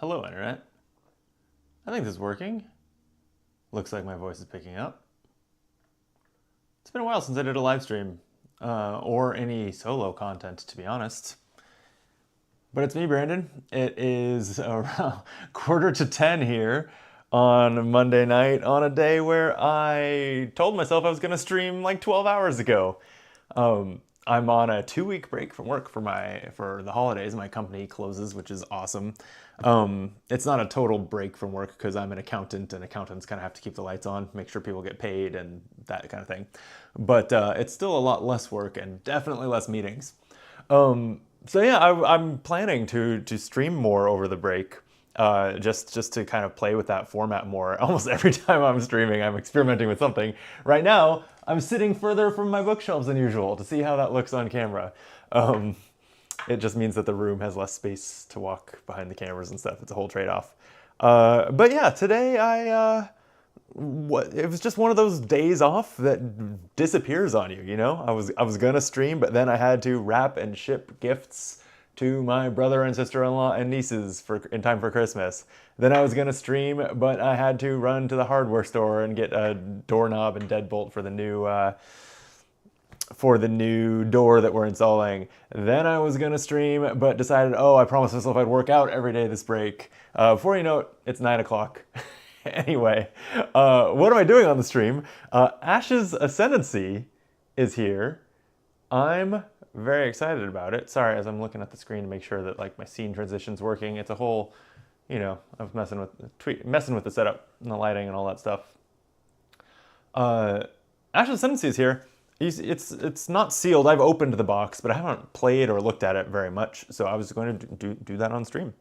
Hello, Internet. I think this is working. Looks like my voice is picking up. It's been a while since I did a live stream, or any solo content, to be honest. But it's me, Brandon. It is around 9:45 here on Monday night, on a day where I told myself I was going to stream like 12 hours ago. I'm on a 2-week break from work for the holidays. My company closes, which is awesome. It's not a total break from work because I'm an accountant, and accountants kind of have to keep the lights on, make sure people get paid and that kind of thing. But it's still a lot less work and definitely less meetings. So yeah, I'm planning to stream more over the break. Just to kind of play with that format more. Almost every time I'm streaming, I'm experimenting with something. Right now, I'm sitting further from my bookshelves than usual to see how that looks on camera. It just means that the room has less space to walk behind the cameras and stuff. It's a whole trade-off. But yeah, today it was just one of those days off that disappears on you, you know? I was gonna stream, but then I had to wrap and ship gifts to my brother and sister-in-law and nieces in time for Christmas. Then I was gonna stream, but I had to run to the hardware store and get a doorknob and deadbolt for the new door that we're installing. Then I was gonna stream, but decided, oh, I promised myself I'd work out every day this break. Before you know it, it's 9 o'clock. Anyway, what am I doing on the stream? Ash's Ascendancy is here. I'm very excited about it. Sorry, as I'm looking at the screen to make sure that like my scene transition's working. It's a whole, you know, I'm messing with the setup and the lighting and all that stuff. Ashen's Ascendancy is here. It's not sealed. I've opened the box, but I haven't played or looked at it very much. So I was going to do that on stream.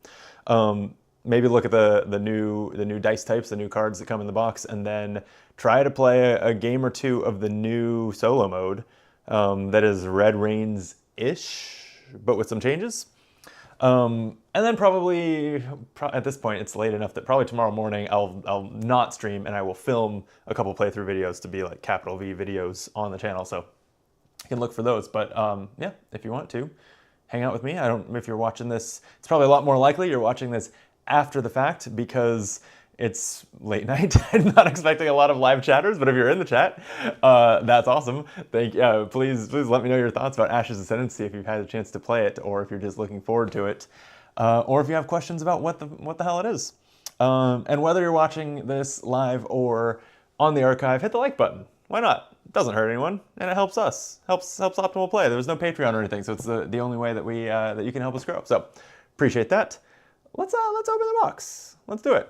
Maybe look at the new dice types, the new cards that come in the box, and then try to play a game or two of the new solo mode. That is Red Reigns-ish, but with some changes. And then probably, at this point, it's late enough that probably tomorrow morning I'll not stream and I will film a couple playthrough videos to be like capital V videos on the channel, so you can look for those. But yeah, if you want to, hang out with me. If you're watching this, it's probably a lot more likely you're watching this after the fact because it's late night. I'm not expecting a lot of live chatters, but if you're in the chat, that's awesome. Please let me know your thoughts about Ash's Ascendancy if you've had a chance to play it, or if you're just looking forward to it, or if you have questions about what the hell it is. And whether you're watching this live or on the archive, hit the like button. Why not? It doesn't hurt anyone, and it helps us. Helps Optimal Play. There was no Patreon or anything, so it's the only way that that you can help us grow. So appreciate that. Let's open the box. Let's do it.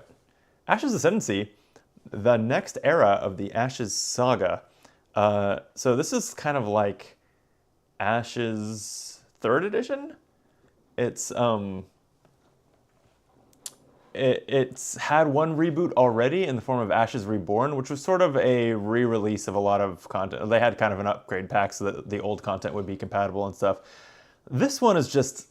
Ash's Ascendancy, the next era of the Ashes saga. So this is kind of like Ash's 3rd edition. It's it's had one reboot already in the form of Ashes Reborn, which was sort of a re-release of a lot of content. They had kind of an upgrade pack so that the old content would be compatible and stuff. This one is just,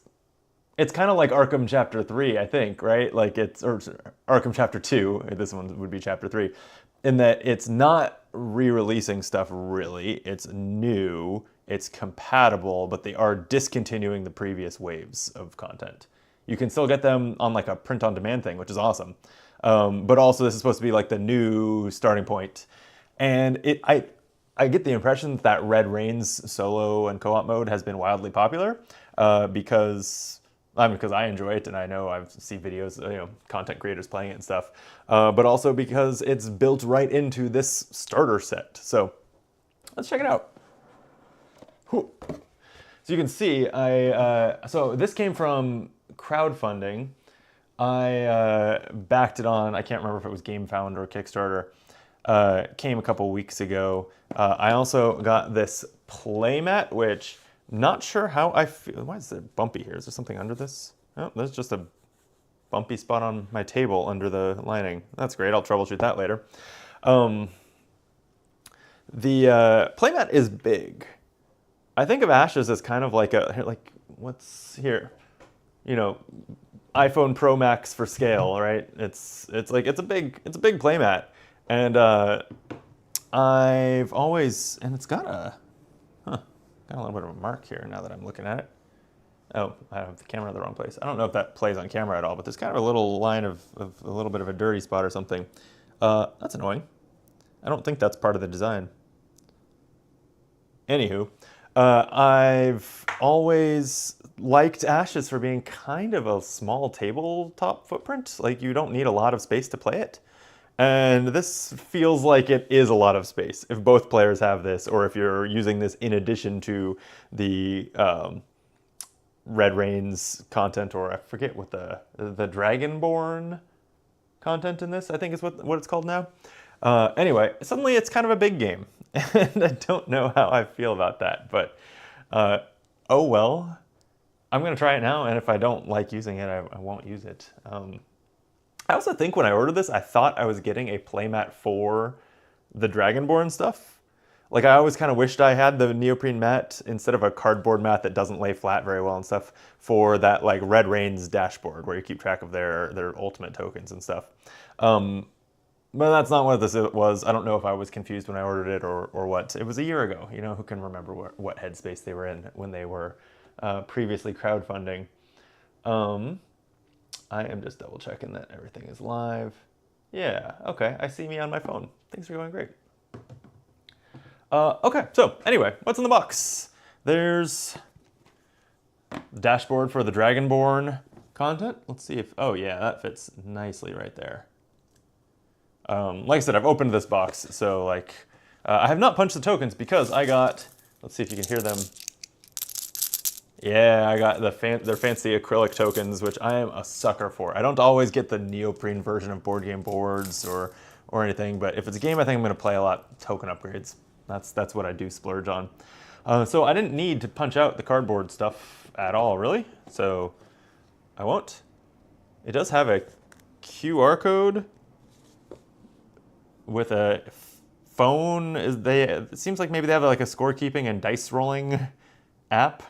it's kind of like Arkham Chapter 3, I think, right? Like or Arkham Chapter 2, this one would be Chapter 3, in that it's not re-releasing stuff really, it's new, it's compatible, but they are discontinuing the previous waves of content. You can still get them on like a print-on-demand thing, which is awesome. But also this is supposed to be like the new starting point. And I get the impression that Red Reigns solo and co-op mode has been wildly popular because I enjoy it and I know I've seen videos, you know, content creators playing it and stuff, but also because it's built right into this starter set. So let's check it out. Whew. So you can see, so this came from crowdfunding. I backed it on, I can't remember if it was GameFound or Kickstarter. Came a couple weeks ago. I also got this playmat, which not sure how I feel. Why is it bumpy here? Is there something under this? Oh, there's just a bumpy spot on my table under the lining. That's great. I'll troubleshoot that later. The playmat is big. I think of Ashes as kind of like what's here? You know, iPhone Pro Max for scale, right? It's a big playmat, and I've always, and it's got a little bit of a mark here now that I'm looking at it. Oh, I have the camera in the wrong place. I don't know if that plays on camera at all, but there's kind of a little line of a little bit of a dirty spot or something. That's annoying. I don't think that's part of the design. Anywho, I've always liked Ashes for being kind of a small tabletop footprint. Like, you don't need a lot of space to play it. And this feels like it is a lot of space if both players have this, or if you're using this in addition to the Red Rains content, or I forget what the Dragonborn content in this, I think is what it's called now. Anyway, suddenly it's kind of a big game, and I don't know how I feel about that, but oh well. I'm going to try it now, and if I don't like using it, I won't use it. I also think when I ordered this, I thought I was getting a playmat for the Dragonborn stuff. Like, I always kind of wished I had the neoprene mat instead of a cardboard mat that doesn't lay flat very well and stuff for that, like, Red Rains dashboard where you keep track of their ultimate tokens and stuff. But that's not what this was. I don't know if I was confused when I ordered it or what. It was a year ago. You know, who can remember what headspace they were in when they were previously crowdfunding. I am just double checking that everything is live. Yeah, okay, I see me on my phone. Things are going great. Okay, so anyway, what's in the box? There's dashboard for the Dragonborn content. Let's see if, oh yeah, that fits nicely right there. Like I said, I've opened this box, so like, I have not punched the tokens because I got, let's see if you can hear them. Yeah, I got their fancy acrylic tokens, which I am a sucker for. I don't always get the neoprene version of board game boards or anything, but if it's a game I think I'm going to play a lot, token upgrades. That's what I do splurge on. So I didn't need to punch out the cardboard stuff at all, really. So I won't. It does have a QR code with a phone. It seems like maybe they have like a scorekeeping and dice rolling app.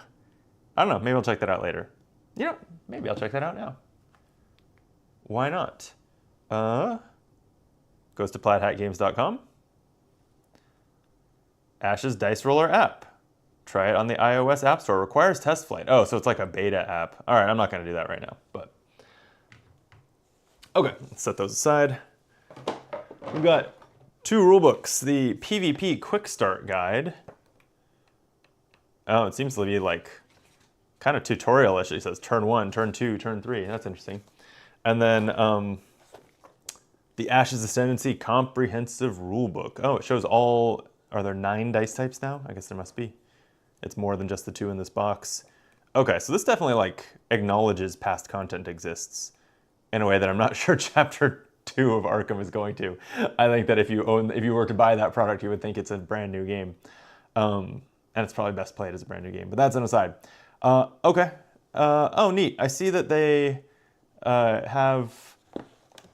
I don't know, maybe I'll check that out later. You know, maybe I'll check that out now. Why not? Goes to plaidhatgames.com. Ash's Dice Roller app. Try it on the iOS App Store. Requires test flight. Oh, so it's like a beta app. All right, I'm not going to do that right now, but. Okay, let's set those aside. We've got two rulebooks. The PvP Quick Start Guide. Oh, it seems to be like kind of tutorial-ish. It says turn 1, turn 2, turn 3. That's interesting. And then the Ashes Ascendancy Comprehensive Rulebook. Oh, it shows all, are there 9 dice types now? I guess there must be. It's more than just the 2 in this box. Okay, so this definitely like acknowledges past content exists in a way that I'm not sure Chapter 2 of Arkham is going to. I think that if you were to buy that product, you would think it's a brand new game. And it's probably best played as a brand new game, but that's an aside. Okay. Oh, neat. I see that they have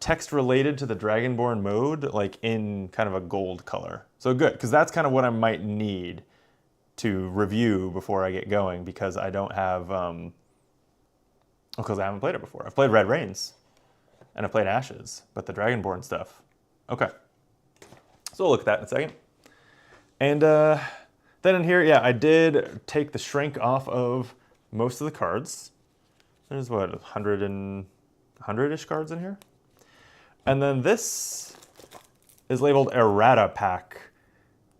text related to the Dragonborn mode, like in kind of a gold color. So good, because that's kind of what I might need to review before I get going, because I don't have, because I haven't played it before. I've played Red Rains, and I've played Ashes, but the Dragonborn stuff. Okay. So we'll look at that in a second. And then in here, yeah, I did take the shrink off of most of the cards. There's what, 100-ish cards in here? And then this is labeled Errata Pack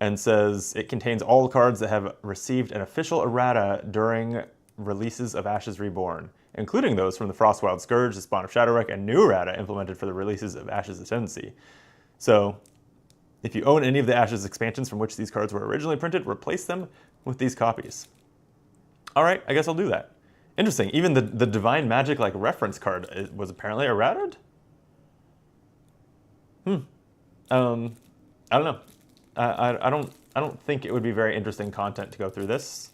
and says it contains all the cards that have received an official errata during releases of Ashes Reborn, including those from the Frostwild Scourge, the Spawn of Shadowwreck, and new errata implemented for the releases of Ashes Ascendancy. So if you own any of the Ashes expansions from which these cards were originally printed, replace them with these copies. All right, I guess I'll do that. Interesting. Even the Divine Magic like reference card was apparently errated? I don't know. I don't think it would be very interesting content to go through this,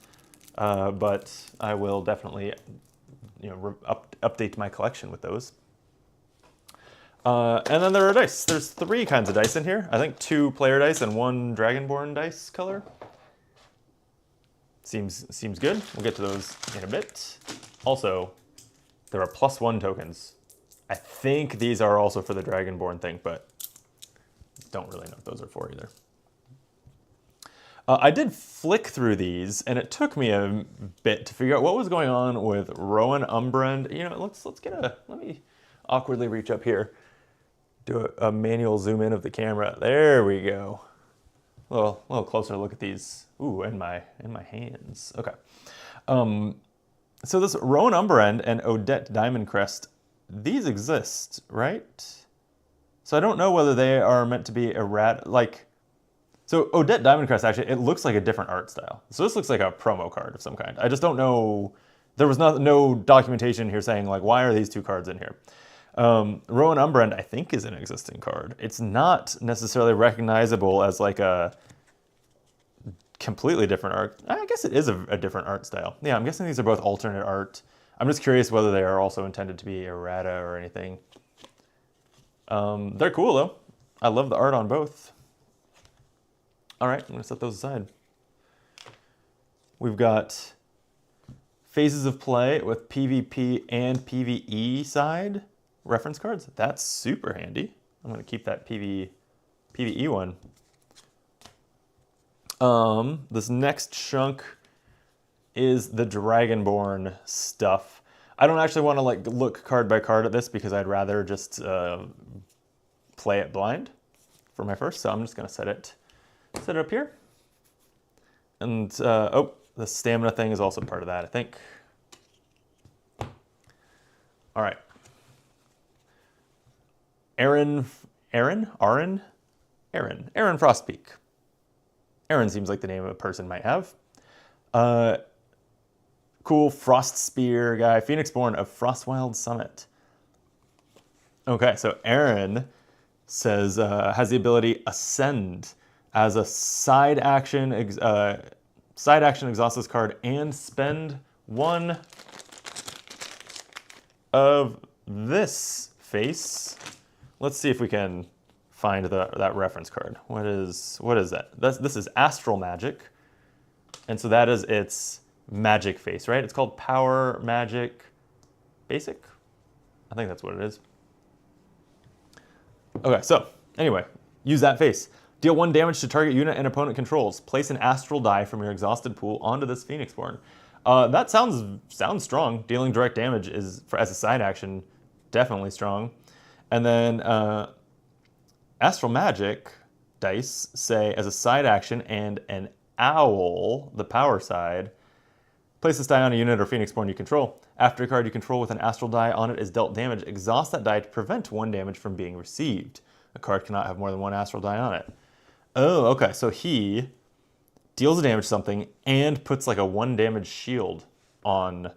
but I will definitely, update my collection with those. And then there are dice. There's 3 kinds of dice in here. I think 2 player dice and 1 Dragonborn dice color. Seems good. We'll get to those in a bit. Also, there are +1 tokens. I think these are also for the Dragonborn thing, but don't really know what those are for either. I did flick through these, and it took me a bit to figure out what was going on with Rowan Umbrand. You know, let me awkwardly reach up here, do a manual zoom in of the camera. There we go. A little closer look at these. Ooh, in my hands. Okay. So this Rowan Umbrand and Odette Diamond Crest, these exist, right? So I don't know whether they are meant to be so Odette Diamond Crest, actually, it looks like a different art style. So this looks like a promo card of some kind. I just don't know. There was no documentation here saying, like, why are these two cards in here? Rowan Umbrand, I think, is an existing card. It's not necessarily recognizable as like a completely different art. I guess it is a different art style. Yeah, I'm guessing these are both alternate art. I'm just curious whether they are also intended to be errata or anything. They're cool, though. I love the art on both. All right, I'm going to set those aside. We've got Phases of Play with PvP and PvE side reference cards. That's super handy. I'm going to keep that PvE one. This next chunk is the Dragonborn stuff. I don't actually want to like look card by card at this because I'd rather just play it blind for my first. So I'm just going to set it up here. And oh, the stamina thing is also part of that, I think. All right. Aaron Frostpeak. Aaron seems like the name of a person might have. Cool Frost Spear guy, Phoenixborn of Frostwild Summit. Okay, so Aaron says has the ability Ascend as a side action. Side action exhaust this card and spend one of this face. Let's see if we can find that reference card. What is that? This is Astral Magic, and so that is its magic face, right? It's called Power Magic Basic. I think that's what it is. Okay, so anyway, use that face. Deal 1 damage to target unit and opponent controls. Place an astral die from your exhausted pool onto this Phoenixborn. That sounds strong. Dealing direct damage is, as a side action, definitely strong. And then Astral Magic dice say, as a side action and an owl, the power side, place this die on a unit or Phoenixborn you control. After a card you control with an astral die on it is dealt damage, exhaust that die to prevent 1 damage from being received. A card cannot have more than 1 astral die on it. Oh, okay, so he deals damage to something and puts like a 1 damage shield on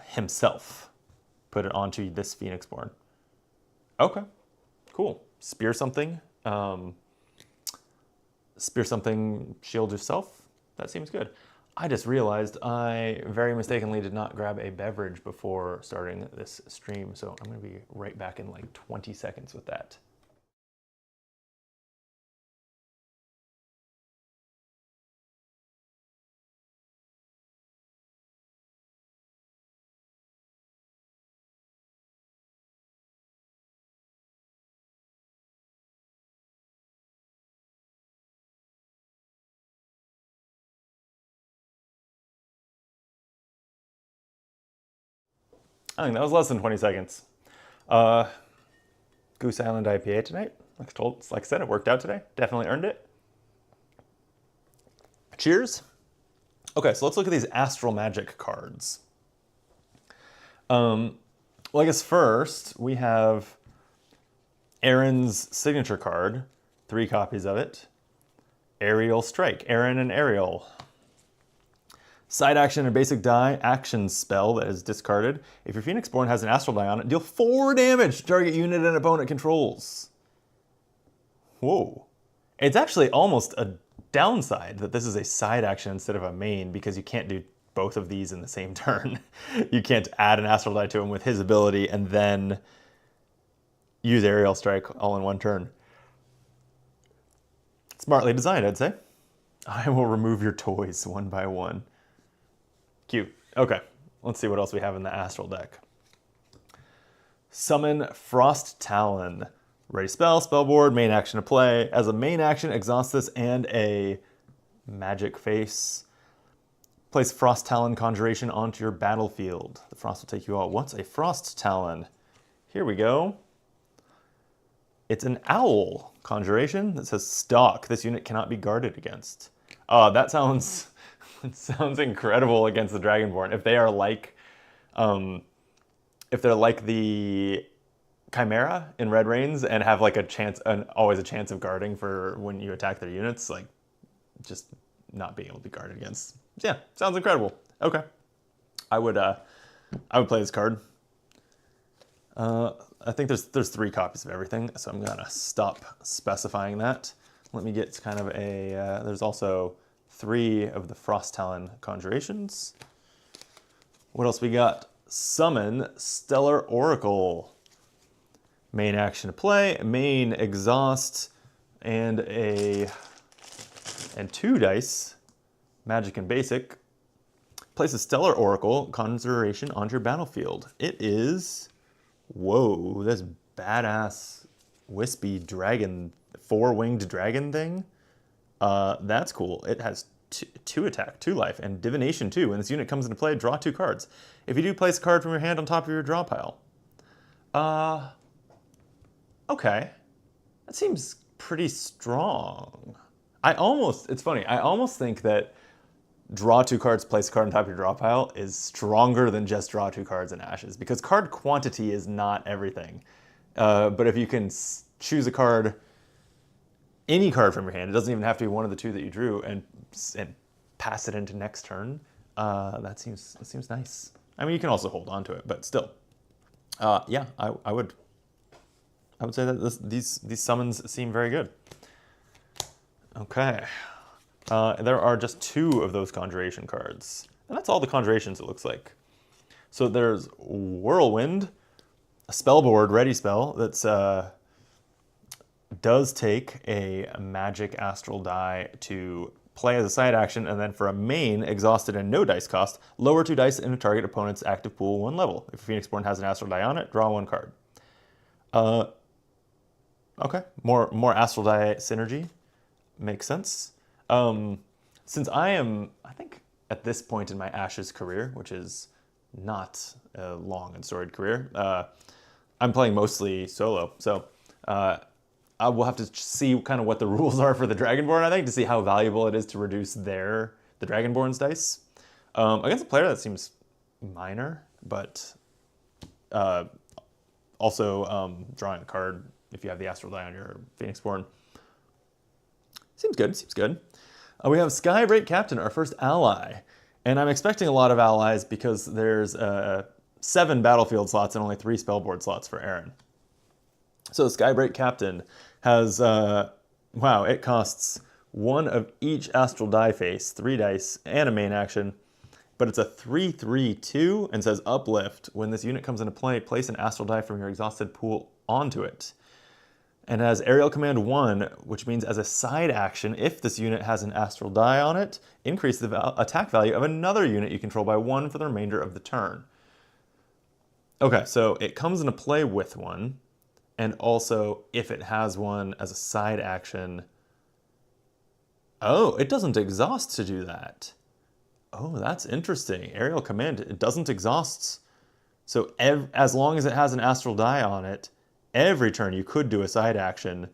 himself. Put it onto this Phoenixborn. Okay, cool. Spear something, shield yourself. That seems good. I just realized I very mistakenly did not grab a beverage before starting this stream, so I'm going to be right back in like 20 seconds with that. I think that was less than 20 seconds. Goose Island IPA tonight. Like I said, it worked out today. Definitely earned it. Cheers. Okay, so let's look at these Astral Magic cards. Well, I guess first we have Aaron's signature card, 3 copies of it. Aerial Strike, Aaron and Aerial. Side action and basic die, action spell that is discarded. If your Phoenixborn has an astral die on it, deal 4 damage to target unit and opponent controls. Whoa. It's actually almost a downside that this is a side action instead of a main, because you can't do both of these in the same turn. You can't add an astral die to him with his ability and then use Aerial Strike all in one turn. Smartly designed, I'd say. I will remove your toys one by one. Cute. Okay, let's see what else we have in the Astral deck. Summon Frost Talon. Ready spell, spell board, main action to play. As a main action, exhaust this and a Magic Face. Place Frost Talon Conjuration onto your battlefield. The frost will take you out. What's a Frost Talon? Here we go. It's an owl conjuration that says stalk. This unit cannot be guarded against. That sounds it sounds incredible against the Dragonborn. If they're like the Chimera in Red Rains and have like always a chance of guarding for when you attack their units, like just not being able to be guarded against. Yeah, sounds incredible. Okay, I would play this card. I think there's 3 copies of everything, so I'm gonna stop specifying that. Let me get kind of a. There's also 3 of the Frost Talon conjurations. What else we got? Summon Stellar Oracle. Main action to play, main exhaust, and 2 dice. Magic and basic. Place a Stellar Oracle conjuration onto your battlefield. It is, whoa, this badass wispy dragon, 4-winged dragon thing. That's cool. It has 2 attack, 2 life, and divination 2. When this unit comes into play, draw 2 cards. If you do, place a card from your hand on top of your draw pile. Okay. That seems pretty strong. It's funny, I almost think that draw 2 cards, place a card on top of your draw pile is stronger than just draw 2 cards in Ashes, because card quantity is not everything. But if you can choose a card, any card from your hand, it doesn't even have to be one of the 2 that you drew, and pass it into next turn, that seems nice. I mean, you can also hold on to it, but still. Yeah, I would say that these summons seem very good. Okay. There are just 2 of those conjuration cards. And that's all the conjurations, it looks like. So there's Whirlwind, a spellboard ready spell that's does take a magic astral die to play as a side action, and then for a main, exhausted and no dice cost, lower 2 dice in a target opponent's active pool 1 level. If a Phoenixborn has an astral die on it, draw 1 card. Okay, more astral die synergy. Makes sense. Since I think at this point in my Ashes career, which is not a long and storied career, I'm playing mostly solo. So I will have to see kind of what the rules are for the Dragonborn, I think, to see how valuable it is to reduce the Dragonborn's dice. Against a player, that seems minor, but also drawing a card if you have the astral die on your Phoenixborn. Seems good. We have Skybreak Captain, our first ally. And I'm expecting a lot of allies because there's 7 battlefield slots and only 3 spellboard slots for Aaron. So Skybreak Captain has, it costs 1 of each astral die face, 3 dice, and a main action. But it's a 3/3/2 and says uplift. When this unit comes into play, place an astral die from your exhausted pool onto it. And has Aerial Command 1, which means as a side action, if this unit has an astral die on it, increase the attack value of another unit you control by 1 for the remainder of the turn. Okay, so it comes into play with 1, and also if it has 1 as a side action. Oh, it doesn't exhaust to do that. Oh, that's interesting. Aerial Command, it doesn't exhaust. So as long as it has an astral die on it, every turn you could do a side action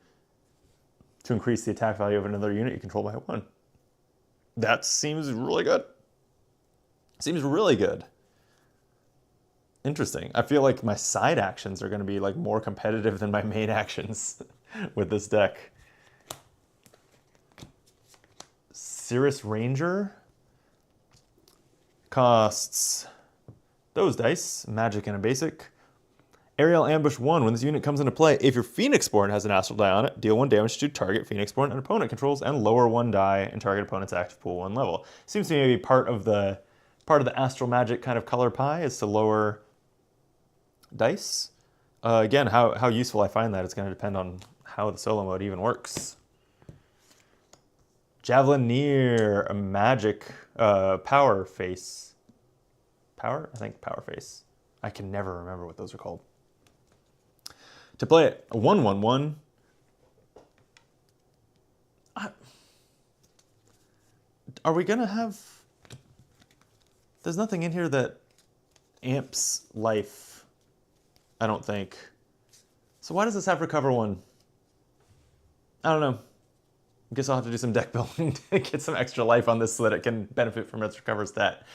to increase the attack value of another unit you control by 1. That seems really good. Seems really good. Interesting. I feel like my side actions are going to be like more competitive than my main actions with this deck. Cirrus Ranger costs those dice, magic and a basic. Aerial Ambush 1, when this unit comes into play, if your Phoenixborn has an astral die on it, deal 1 damage to target Phoenixborn and opponent controls and lower 1 die in target opponent's active pool 1 level. Seems to me maybe part of the astral magic kind of color pie is to lower dice. Again, how useful I find that is going to depend on how the solo mode even works. Javelineer, a magic power face. Power? I think power face. I can never remember what those are called. To play it, a 1/1/1. Are we gonna have... There's nothing in here that amps life, I don't think. So why does this have recover 1? I don't know. I guess I'll have to do some deck building to get some extra life on this so that it can benefit from its recover stat.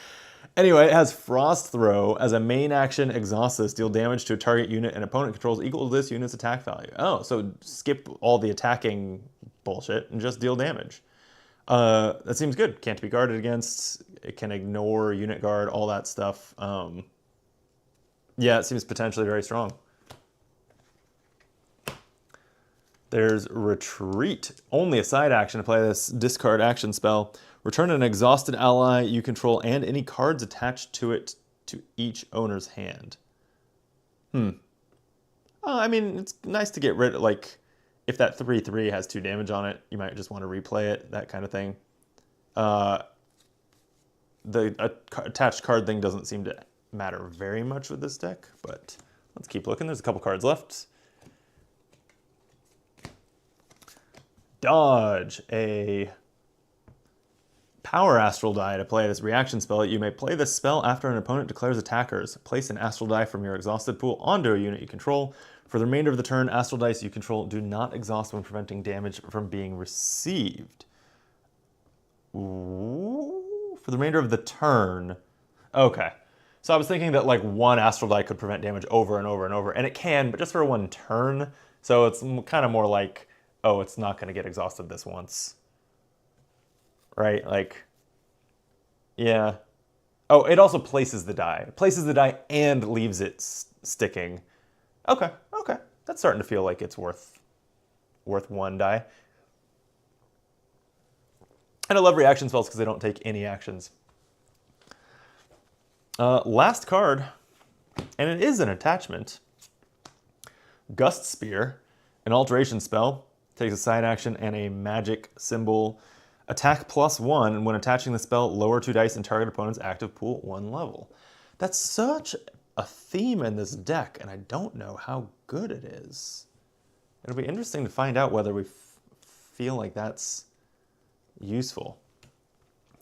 Anyway, it has Frost Throw. As a main action, exhaust this. Deal damage to a target unit and opponent controls equal to this unit's attack value. Oh, so skip all the attacking bullshit and just deal damage. That seems good. Can't be guarded against. It can ignore unit guard, all that stuff. Yeah, it seems potentially very strong. There's Retreat. Only a side action to play this discard action spell. Return an exhausted ally you control and any cards attached to it to each owner's hand. I mean, it's nice to get rid of, like, if that 3/3 has 2 damage on it, you might just want to replay it, that kind of thing. The attached card thing doesn't seem to matter very much with this deck, but let's keep looking. There's a couple cards left. Dodge, a power astral die to play this reaction spell. You may play this spell after an opponent declares attackers. Place an astral die from your exhausted pool onto a unit you control. For the remainder of the turn, astral dice you control do not exhaust when preventing damage from being received. Ooh, for the remainder of the turn. Okay. So I was thinking that like one astral die could prevent damage over and over and over, and it can, but just for one turn. So it's kind of more like, oh, it's not going to get exhausted this once. Right? Like, yeah. Oh, it also places the die. It places the die and leaves it sticking. Okay, okay. That's starting to feel like it's worth one die. And I love reaction spells because they don't take any actions. Last card, and it is an attachment. Gust Spear, an alteration spell. Takes a side action and a magic symbol. Attack +1, and when attaching the spell, lower 2 dice and target opponent's active pool 1 level. That's such a theme in this deck, and I don't know how good it is. It'll be interesting to find out whether we feel like that's useful.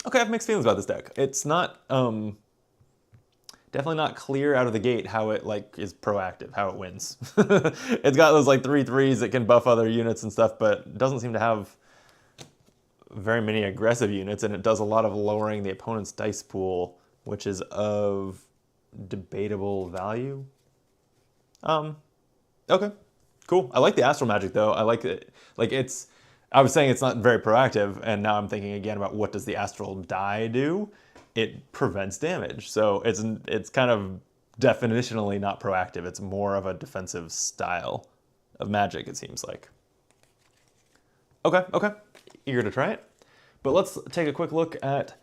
Okay, I have mixed feelings about this deck. It's not, definitely not clear out of the gate how it like is proactive, how it wins. It's got those like 3/3s that can buff other units and stuff, but it doesn't seem to have very many aggressive units, and it does a lot of lowering the opponent's dice pool, which is of debatable value. Okay, cool. I like the astral magic though. I like it. Like it's, I was saying it's not very proactive, and now I'm thinking again about what does the astral die do? It prevents damage, so it's kind of definitionally not proactive. It's more of a defensive style of magic, it seems like. Okay, okay. Eager to try it. But let's take a quick look at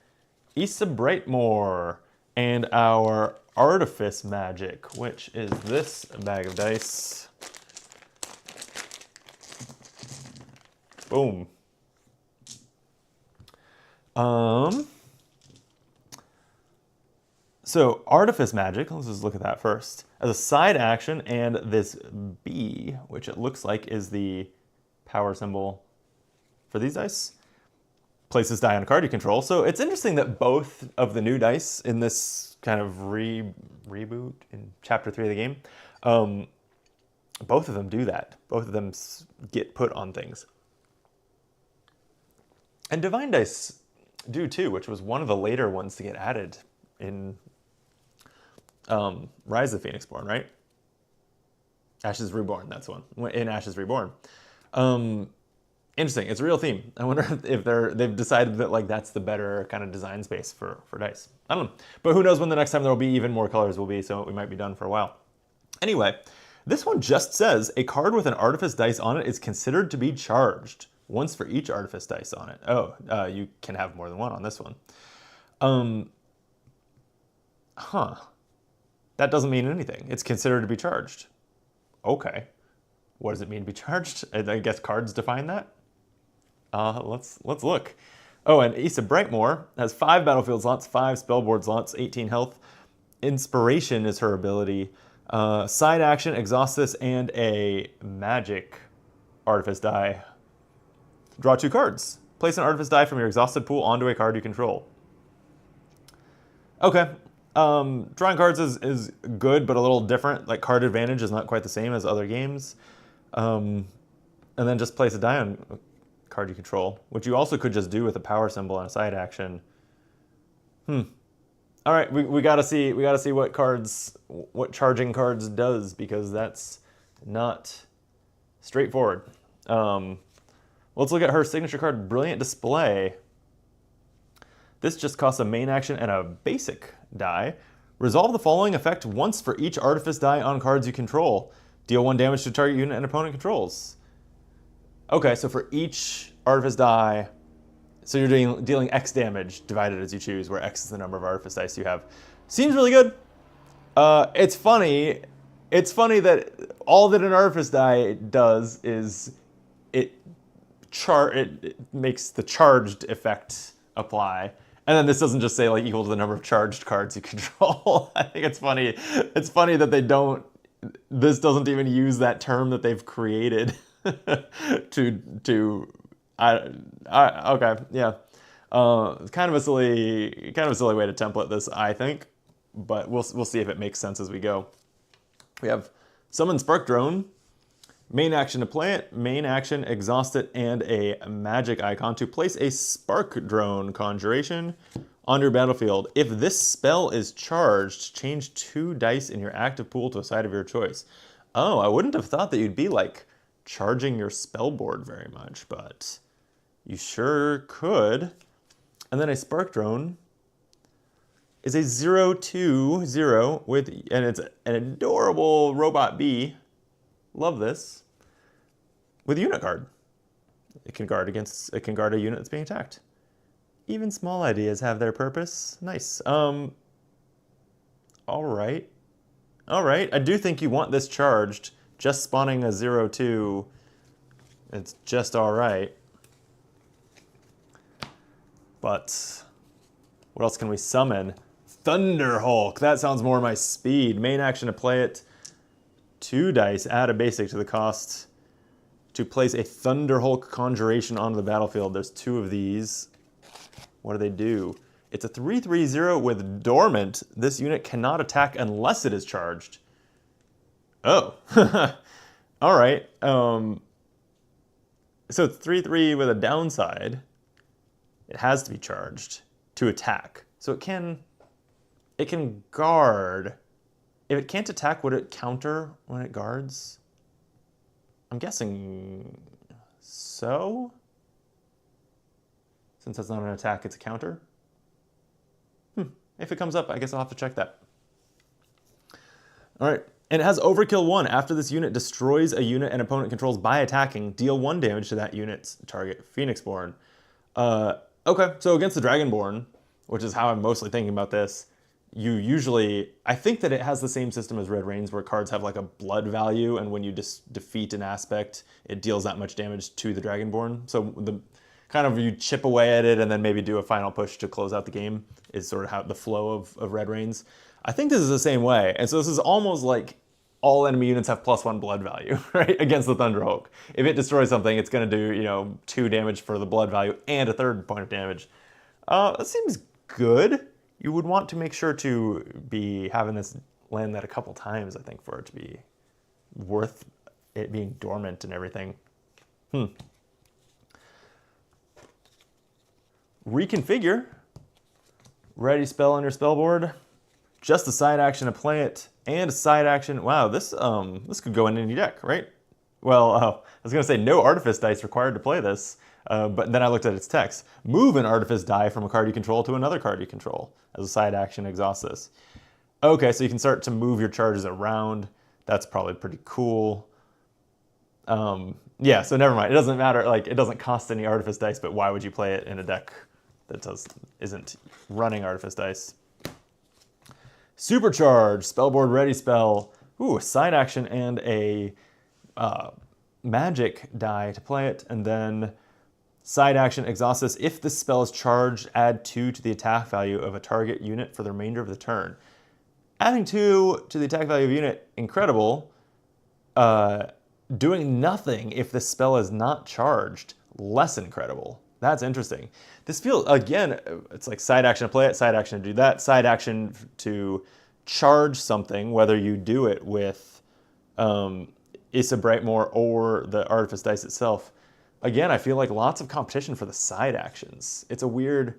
Issa Brightmoor and our Artifice Magic, which is this bag of dice. Boom. So Artifice Magic, let's just look at that first. As a side action, and this B, which it looks like is the power symbol for these dice, place this die on a card you control. So it's interesting that both of the new dice in this kind of reboot in Chapter 3 of the game, both of them do that. Both of them get put on things. And Divine Dice do too, which was one of the later ones to get added in Rise of Phoenixborn, right? Ashes Reborn, that's one. In Ashes Reborn. Interesting. It's a real theme. I wonder if they've decided that like that's the better kind of design space for dice. I don't know. But who knows when the next time there will be even more colors will be, so we might be done for a while. Anyway, this one just says a card with an Artifice dice on it is considered to be charged. Once for each Artifice dice on it. Oh, you can have more than one on this one. That doesn't mean anything. It's considered to be charged. Okay. What does it mean to be charged? I guess cards define that. Let's look. Oh, and Issa Brightmoor has 5 battlefield slots, 5 spellboard slots, 18 health. Inspiration is her ability. Side action, exhaust this, and a magic Artifice die. Draw 2 cards. Place an artifice die from your exhausted pool onto a card you control. Okay. Drawing cards is good, but a little different. Like, card advantage is not quite the same as other games. And then just place a die on a card you control, which you also could just do with a power symbol and a side action. All right, we gotta see what charging cards does, because that's not straightforward. Let's look at her signature card, Brilliant Display. This just costs a main action and a basic die. Resolve the following effect once for each artifice die on cards you control. Deal 1 damage to target unit an opponent controls. Okay, so for each artifice die, so you're dealing X damage divided as you choose, where X is the number of artifice dice you have. Seems really good. It's funny. It's funny that all that an artifice die does is it makes the charged effect apply. And then this doesn't just say like equal to the number of charged cards you control. I think it's funny. It's funny that this doesn't even use that term that they've created okay, yeah. It's kind of a silly way to template this, I think, but we'll see if it makes sense as we go. We have Summon Spark Drone. Main action to play it, main action, exhaust it, and a magic icon to place a Spark Drone conjuration on your battlefield. If this spell is charged, change 2 dice in your active pool to a side of your choice. Oh, I wouldn't have thought that you'd be like charging your spell board very much, but you sure could. And then a Spark Drone is a 0/2/0 and it's an adorable robot bee. Love this. With a unit guard. It can guard a unit that's being attacked. Even small ideas have their purpose. Nice. All right. I do think you want this charged. Just spawning a 0/2. It's just all right. But what else can we summon? Thunder Hulk. That sounds more my speed. Main action to play it. 2 dice, add a basic to the cost to place a Thunder Hulk conjuration onto the battlefield. There's 2 of these. What do? It's a 3/3/0 with Dormant. This unit cannot attack unless it is charged. Oh. All right. So it's 3/3 with a downside. It has to be charged to attack. So it can guard. If it can't attack, would it counter when it guards? I'm guessing so. Since that's not an attack, it's a counter. If it comes up, I guess I'll have to check that. All right. And it has Overkill 1. After this unit destroys a unit an opponent controls by attacking, deal 1 damage to that unit's target Phoenixborn. Okay, so against the Dragonborn, which is how I'm mostly thinking about this, I think that it has the same system as Red Rains, where cards have like a blood value, and when you defeat an aspect, it deals that much damage to the Dragonborn. So you chip away at it and then maybe do a final push to close out the game is sort of how the flow of Red Rains. I think this is the same way, and so this is almost like all enemy units have +1 blood value, right, against the Thunder Hulk. If it destroys something, it's going to do 2 damage for the blood value and a 3rd point of damage. That seems good. You would want to make sure to be having this land that a couple times, I think, for it to be worth it being dormant and everything. Reconfigure. Ready spell on your spell board. Just a side action to play it, and a side action. Wow, this could go in any deck, right? Well, I was going to say no artifice dice required to play this, but then I looked at its text. Move an artifice die from a card you control to another card you control. As a side action, exhaust this. Okay, so you can start to move your charges around. That's probably pretty cool. Yeah, so never mind. It doesn't matter. Like, it doesn't cost any artifice dice, but why would you play it in a deck that isn't running artifice dice? Supercharge, spellboard ready spell. Ooh, a side action and a magic die to play it, and then side action, exhaust this. If this spell is charged, add 2 to the attack value of a target unit for the remainder of the turn. Adding 2 to the attack value of a unit, incredible. Doing nothing if the spell is not charged, less incredible. That's interesting. This feels, again, it's like side action to play it, side action to do that, side action to charge something, whether you do it with Issa Brightmore or the Artifice dice itself. Again, I feel like lots of competition for the side actions. It's a weird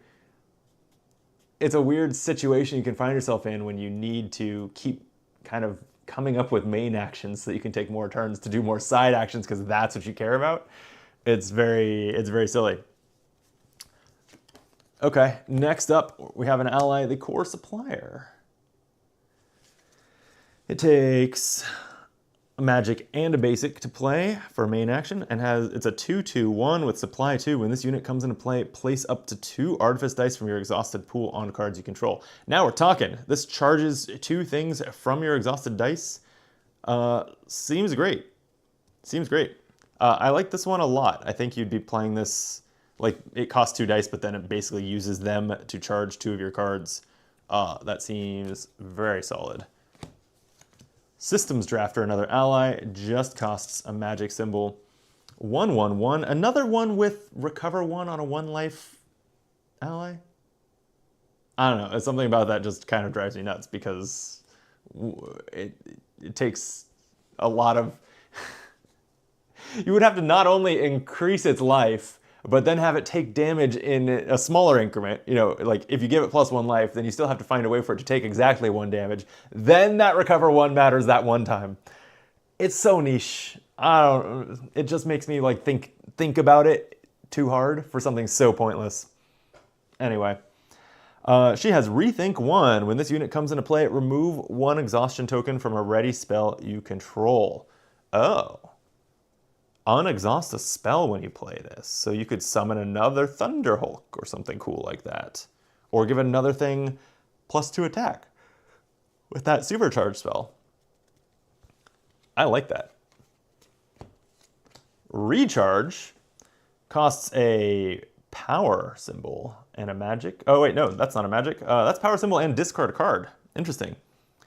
situation you can find yourself in when you need to keep kind of coming up with main actions so that you can take more turns to do more side actions because that's what you care about. It's very silly. Okay, next up we have an ally, the Core Supplier. It takes a magic and a basic to play for main action, and it's a 2/2/1 with supply 2. When this unit comes into play, place up to 2 Artifice dice from your exhausted pool on cards you control. Now we're talking. This charges 2 things from your exhausted dice. Seems great. Seems great. I like this one a lot. I think you'd be playing this, like, it costs 2 dice, but then it basically uses them to charge 2 of your cards. That seems very solid. Systems Drafter, another ally, just costs a magic symbol. 1/1/1, another one with recover 1 on a 1 life ally. I don't know, it's something about that just kind of drives me nuts because it takes a lot of... You would have to not only increase its life, but then have it take damage in a smaller increment. You know, like if you give it +1 life, then you still have to find a way for it to take exactly 1 damage. Then that recover 1 matters that one time. It's so niche. It just makes me like think about it too hard for something so pointless. Anyway, she has Rethink 1. When this unit comes into play, remove 1 exhaustion token from a ready spell you control. Oh. Unexhaust a spell when you play this. So you could summon another Thunderhulk or something cool like that. Or give another thing +2 attack with that supercharge spell. I like that. Recharge costs a power symbol and a magic. Oh wait, no, that's not a magic. That's power symbol and discard a card. Interesting.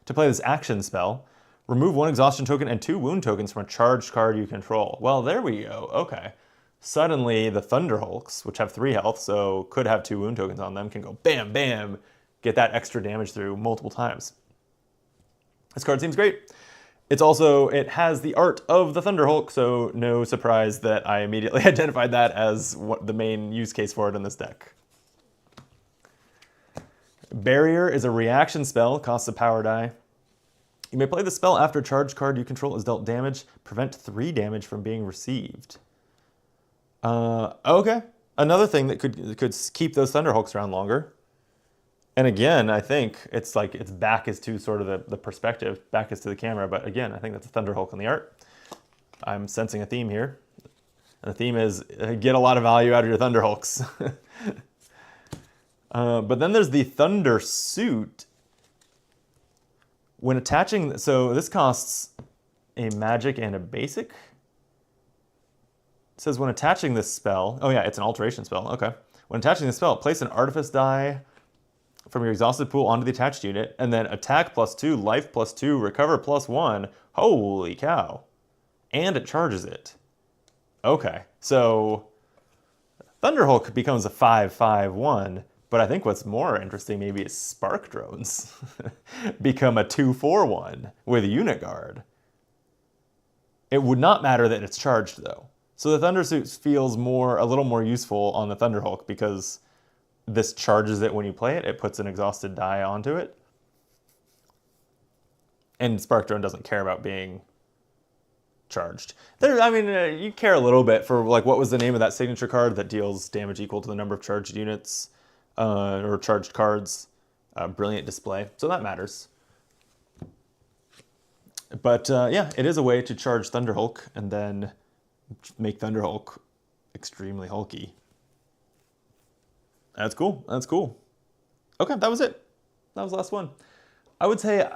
To play this action spell, remove 1 exhaustion token and 2 wound tokens from a charged card you control. Well, there we go. Okay. Suddenly, the Thunderhulks, which have 3 health, so could have 2 wound tokens on them, can go bam, bam, get that extra damage through multiple times. This card seems great. It has the art of the Thunderhulk, so no surprise that I immediately identified that as the main use case for it in this deck. Barrier is a reaction spell, costs a power die. You may play the spell after a charged card you control is dealt damage. Prevent 3 damage from being received. Okay. Another thing that could keep those Thunderhulks around longer. And again, I think it's like its back is to sort of the perspective. Back is to the camera. But again, I think that's a Thunderhulk in the art. I'm sensing a theme here. And the theme is get a lot of value out of your Thunderhulks. But then there's the Thunder Suit. When attaching, so this costs a magic and a basic. It says when attaching this spell, oh yeah, it's an alteration spell, okay. When attaching this spell, place an Artifice die from your exhausted pool onto the attached unit, and then attack +2, life +2, recover +1. Holy cow. And it charges it. Okay, so Thunderhulk becomes a 5/5/1. But I think what's more interesting maybe is Spark Drones become a 2/4/1 with a unit guard. It would not matter that it's charged though. So the Thundersuit feels a little more useful on the Thunderhulk because this charges it when you play it. It puts an exhausted die onto it. And Spark Drone doesn't care about being charged. You care a little bit for like what was the name of that signature card that deals damage equal to the number of charged units. Or charged cards, Brilliant Display, so that matters. But yeah, it is a way to charge Thunderhulk and then make Thunderhulk extremely hulky. That's cool, that's cool. Okay, that was it. That was the last one. I would say,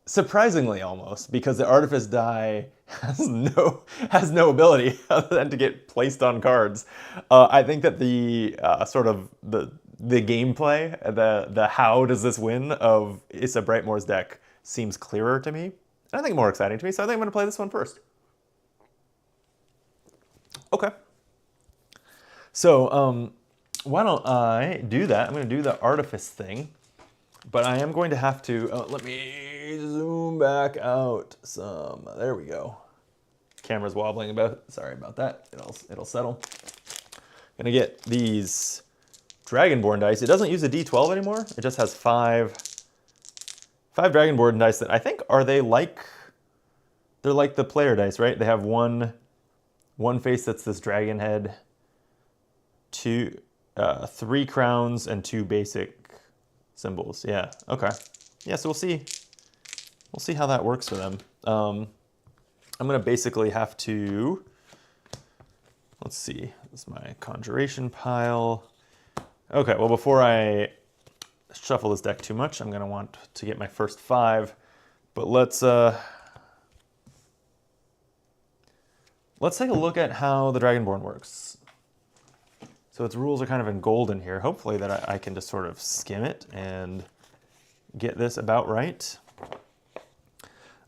surprisingly almost, because the Artifice die has no ability other than to get placed on cards. I think that the sort of the gameplay, the how does this win of Issa Brightmore's deck seems clearer to me, and I think more exciting to me. So I think I'm going to play this one first. Okay. So why don't I do that? I'm going to do the artifice thing, but I am going to have to. Let me zoom back out some. There we go. Camera's wobbling about. Sorry about that. It'll settle. Gonna get these Dragonborn dice. It doesn't use a D12 anymore. It just has five Dragonborn dice that I think they're like the player dice, right? They have one face that's this dragon head, three crowns, and two basic symbols. Yeah. Okay. Yeah. So we'll see how that works for them. I'm gonna basically have to. Let's see. This is my conjuration pile. Okay. Well, before I shuffle this deck too much, I'm gonna want to get my first 5. But let's take a look at how the Dragonborn works. So its rules are kind of in gold in here. Hopefully that I can just sort of skim it and get this about right.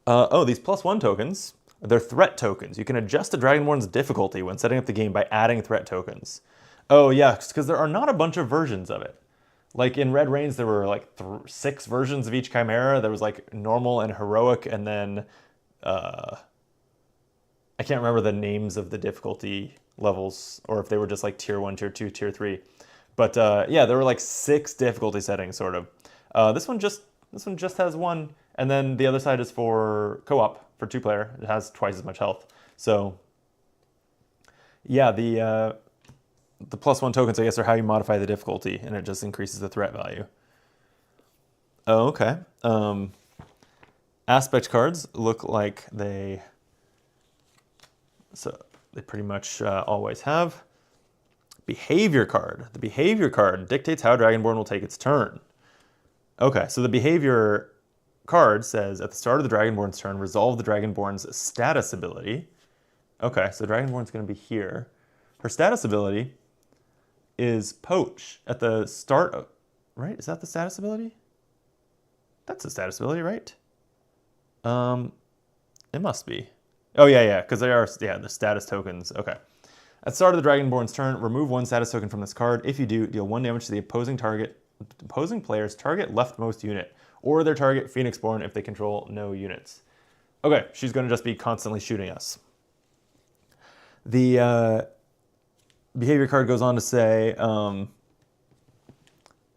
These +1 tokens, they're threat tokens. You can adjust the Dragonborn's difficulty when setting up the game by adding threat tokens. Oh yeah, because there are not a bunch of versions of it. Like in Red Rains, there were like 6 versions of each Chimera. There was like normal and heroic, and then I can't remember the names of the difficulty levels, or if they were just like tier 1, tier 2, tier 3. But yeah, there were like 6 difficulty settings, sort of. This one just has 1, and then the other side is for co-op, for 2-player. It has twice as much health. So yeah, the +1 tokens, I guess, are how you modify the difficulty, and it just increases the threat value. Oh, okay. Aspect cards look like they pretty much always have. Behavior card. The behavior card dictates how Dragonborn will take its turn. Okay, so the behavior card says, at the start of the Dragonborn's turn, resolve the Dragonborn's status ability. Okay, so Dragonborn's going to be here. Her status ability is poach at the start of, right? Is that the status ability? That's the status ability, right? It must be. Oh yeah, because they are, the status tokens. Okay. At the start of the Dragonborn's turn, remove 1 status token from this card. If you do, deal 1 damage to the opposing player's target leftmost unit, or their target Phoenixborn if they control no units. Okay, she's going to just be constantly shooting us. The behavior card goes on to say,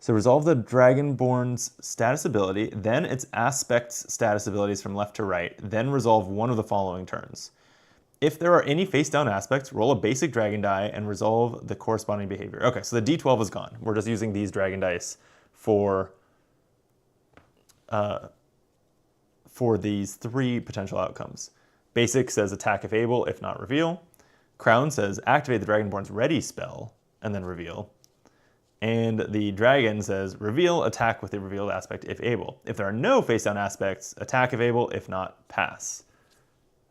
so resolve the Dragonborn's status ability, then its aspect's status abilities from left to right, then resolve one of the following turns. If there are any face-down aspects, roll a basic dragon die and resolve the corresponding behavior. Okay, so the D12 is gone. We're just using these dragon dice for these 3 potential outcomes. Basic says attack if able, if not reveal. Crown says activate the Dragonborn's ready spell and then reveal. And the dragon says reveal, attack with the revealed aspect if able. If there are no face-down aspects, attack if able, if not, pass.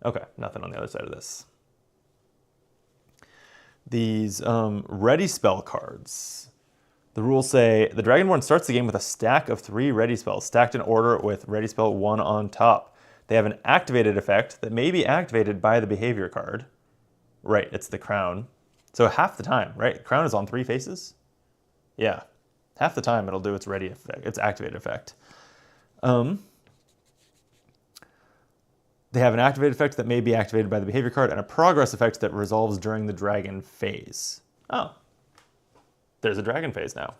Okay, nothing on the other side of this. These ready spell cards. The rules say the Dragonborn starts the game with a stack of 3 ready spells, stacked in order with ready spell 1 on top. They have an activated effect that may be activated by the behavior card. Right, it's the crown. So half the time, right? Crown is on 3 faces? Yeah, half the time it'll do its ready effect, its activated effect. They have an activated effect that may be activated by the behavior card and a progress effect that resolves during the dragon phase. Oh, there's a dragon phase now.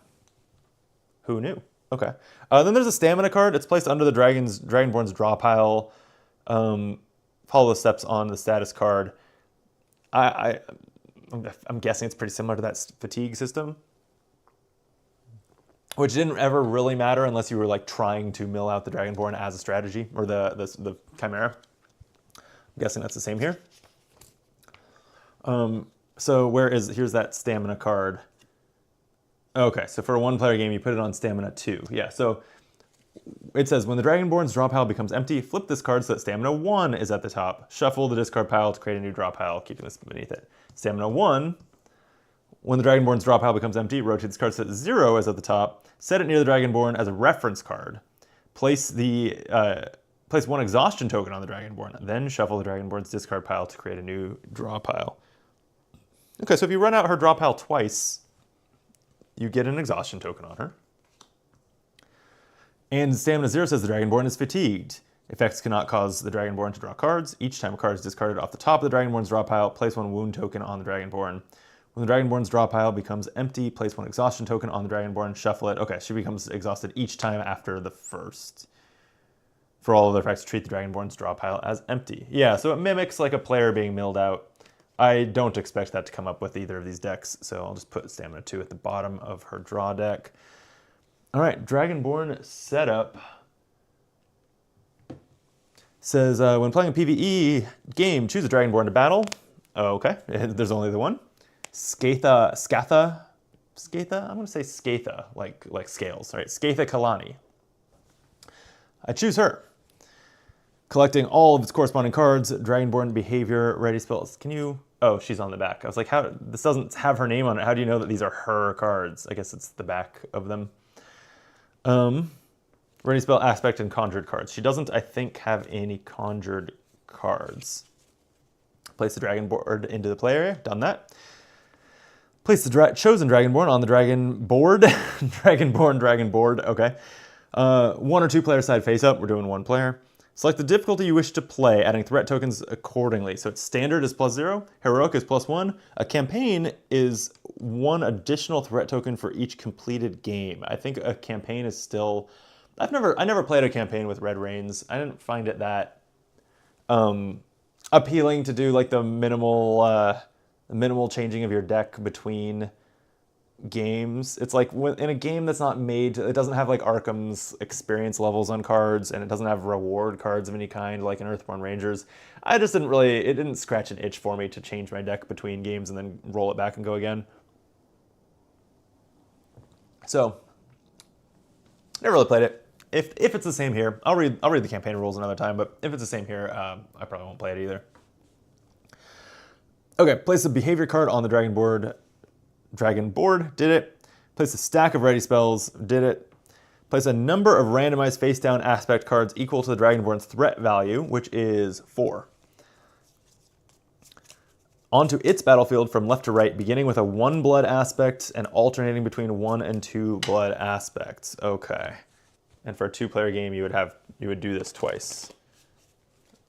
Who knew? Okay. Then there's a stamina card. It's placed under the Dragonborn's draw pile. Follow the steps on the status card. I'm guessing it's pretty similar to that fatigue system, which didn't ever really matter unless you were like trying to mill out the Dragonborn as a strategy, or the Chimera. I'm guessing that's the same here. So here's that stamina card. Okay, so for a 1-player game, you put it on stamina 2. Yeah, so it says when the Dragonborn's draw pile becomes empty, flip this card so that stamina 1 is at the top. Shuffle the discard pile to create a new draw pile, keeping this beneath it. Stamina 1, when the Dragonborn's draw pile becomes empty, rotate this card so that 0 is at the top. Set it near the Dragonborn as a reference card. Place 1 exhaustion token on the Dragonborn. Then shuffle the Dragonborn's discard pile to create a new draw pile. Okay, so if you run out her draw pile twice, you get an exhaustion token on her. And Stamina 0 says the Dragonborn is fatigued. Effects cannot cause the Dragonborn to draw cards. Each time a card is discarded off the top of the Dragonborn's draw pile, place 1 wound token on the Dragonborn. When the Dragonborn's draw pile becomes empty, place 1 exhaustion token on the Dragonborn, shuffle it. Okay, she becomes exhausted each time after the first. For all other effects, treat the Dragonborn's draw pile as empty. Yeah, so it mimics like a player being milled out. I don't expect that to come up with either of these decks, so I'll just put Stamina 2 at the bottom of her draw deck. All right, Dragonborn setup. Says, when playing a PvE game, choose a Dragonborn to battle. Okay, there's only the one. Scatha, I'm gonna say Scatha, like scales, right? Scatha Kalani. I choose her. Collecting all of its corresponding cards, Dragonborn behavior, ready spells. Can you, oh, she's on the back. I was like, how, this doesn't have her name on it. How do you know that these are her cards? I guess it's the back of them. Ready spell, aspect, and conjured cards. She doesn't, I think, have any conjured cards. Place the Dragonborn into the play area. Done that. Place the chosen Dragonborn on the Dragon board. Dragon board. Okay. 1 or 2 player side face up. We're doing 1 player. Select the difficulty you wish to play, adding threat tokens accordingly. So it's standard is +0, heroic is +1. A campaign is 1 additional threat token for each completed game. I think a campaign is still, I never played a campaign with Red Rains. I didn't find it that appealing to do like the minimal changing of your deck between games. It's like in a game that's not made, it doesn't have like Arkham's experience levels on cards, and it doesn't have reward cards of any kind like in Earthborn Rangers. I just didn't really, it didn't scratch an itch for me to change my deck between games and then roll it back and go again. So, never really played it. If it's the same here, I'll read the campaign rules another time, but if it's the same here, I probably won't play it either. Okay, place a behavior card on the Dragon board, did it. Place a stack of ready spells, did it. Place a number of randomized face down aspect cards equal to the Dragonborn's threat value, which is 4. Onto its battlefield from left to right, beginning with a 1 blood aspect and alternating between 1 and 2 blood aspects. Okay. And for a 2-player game, you would do this twice.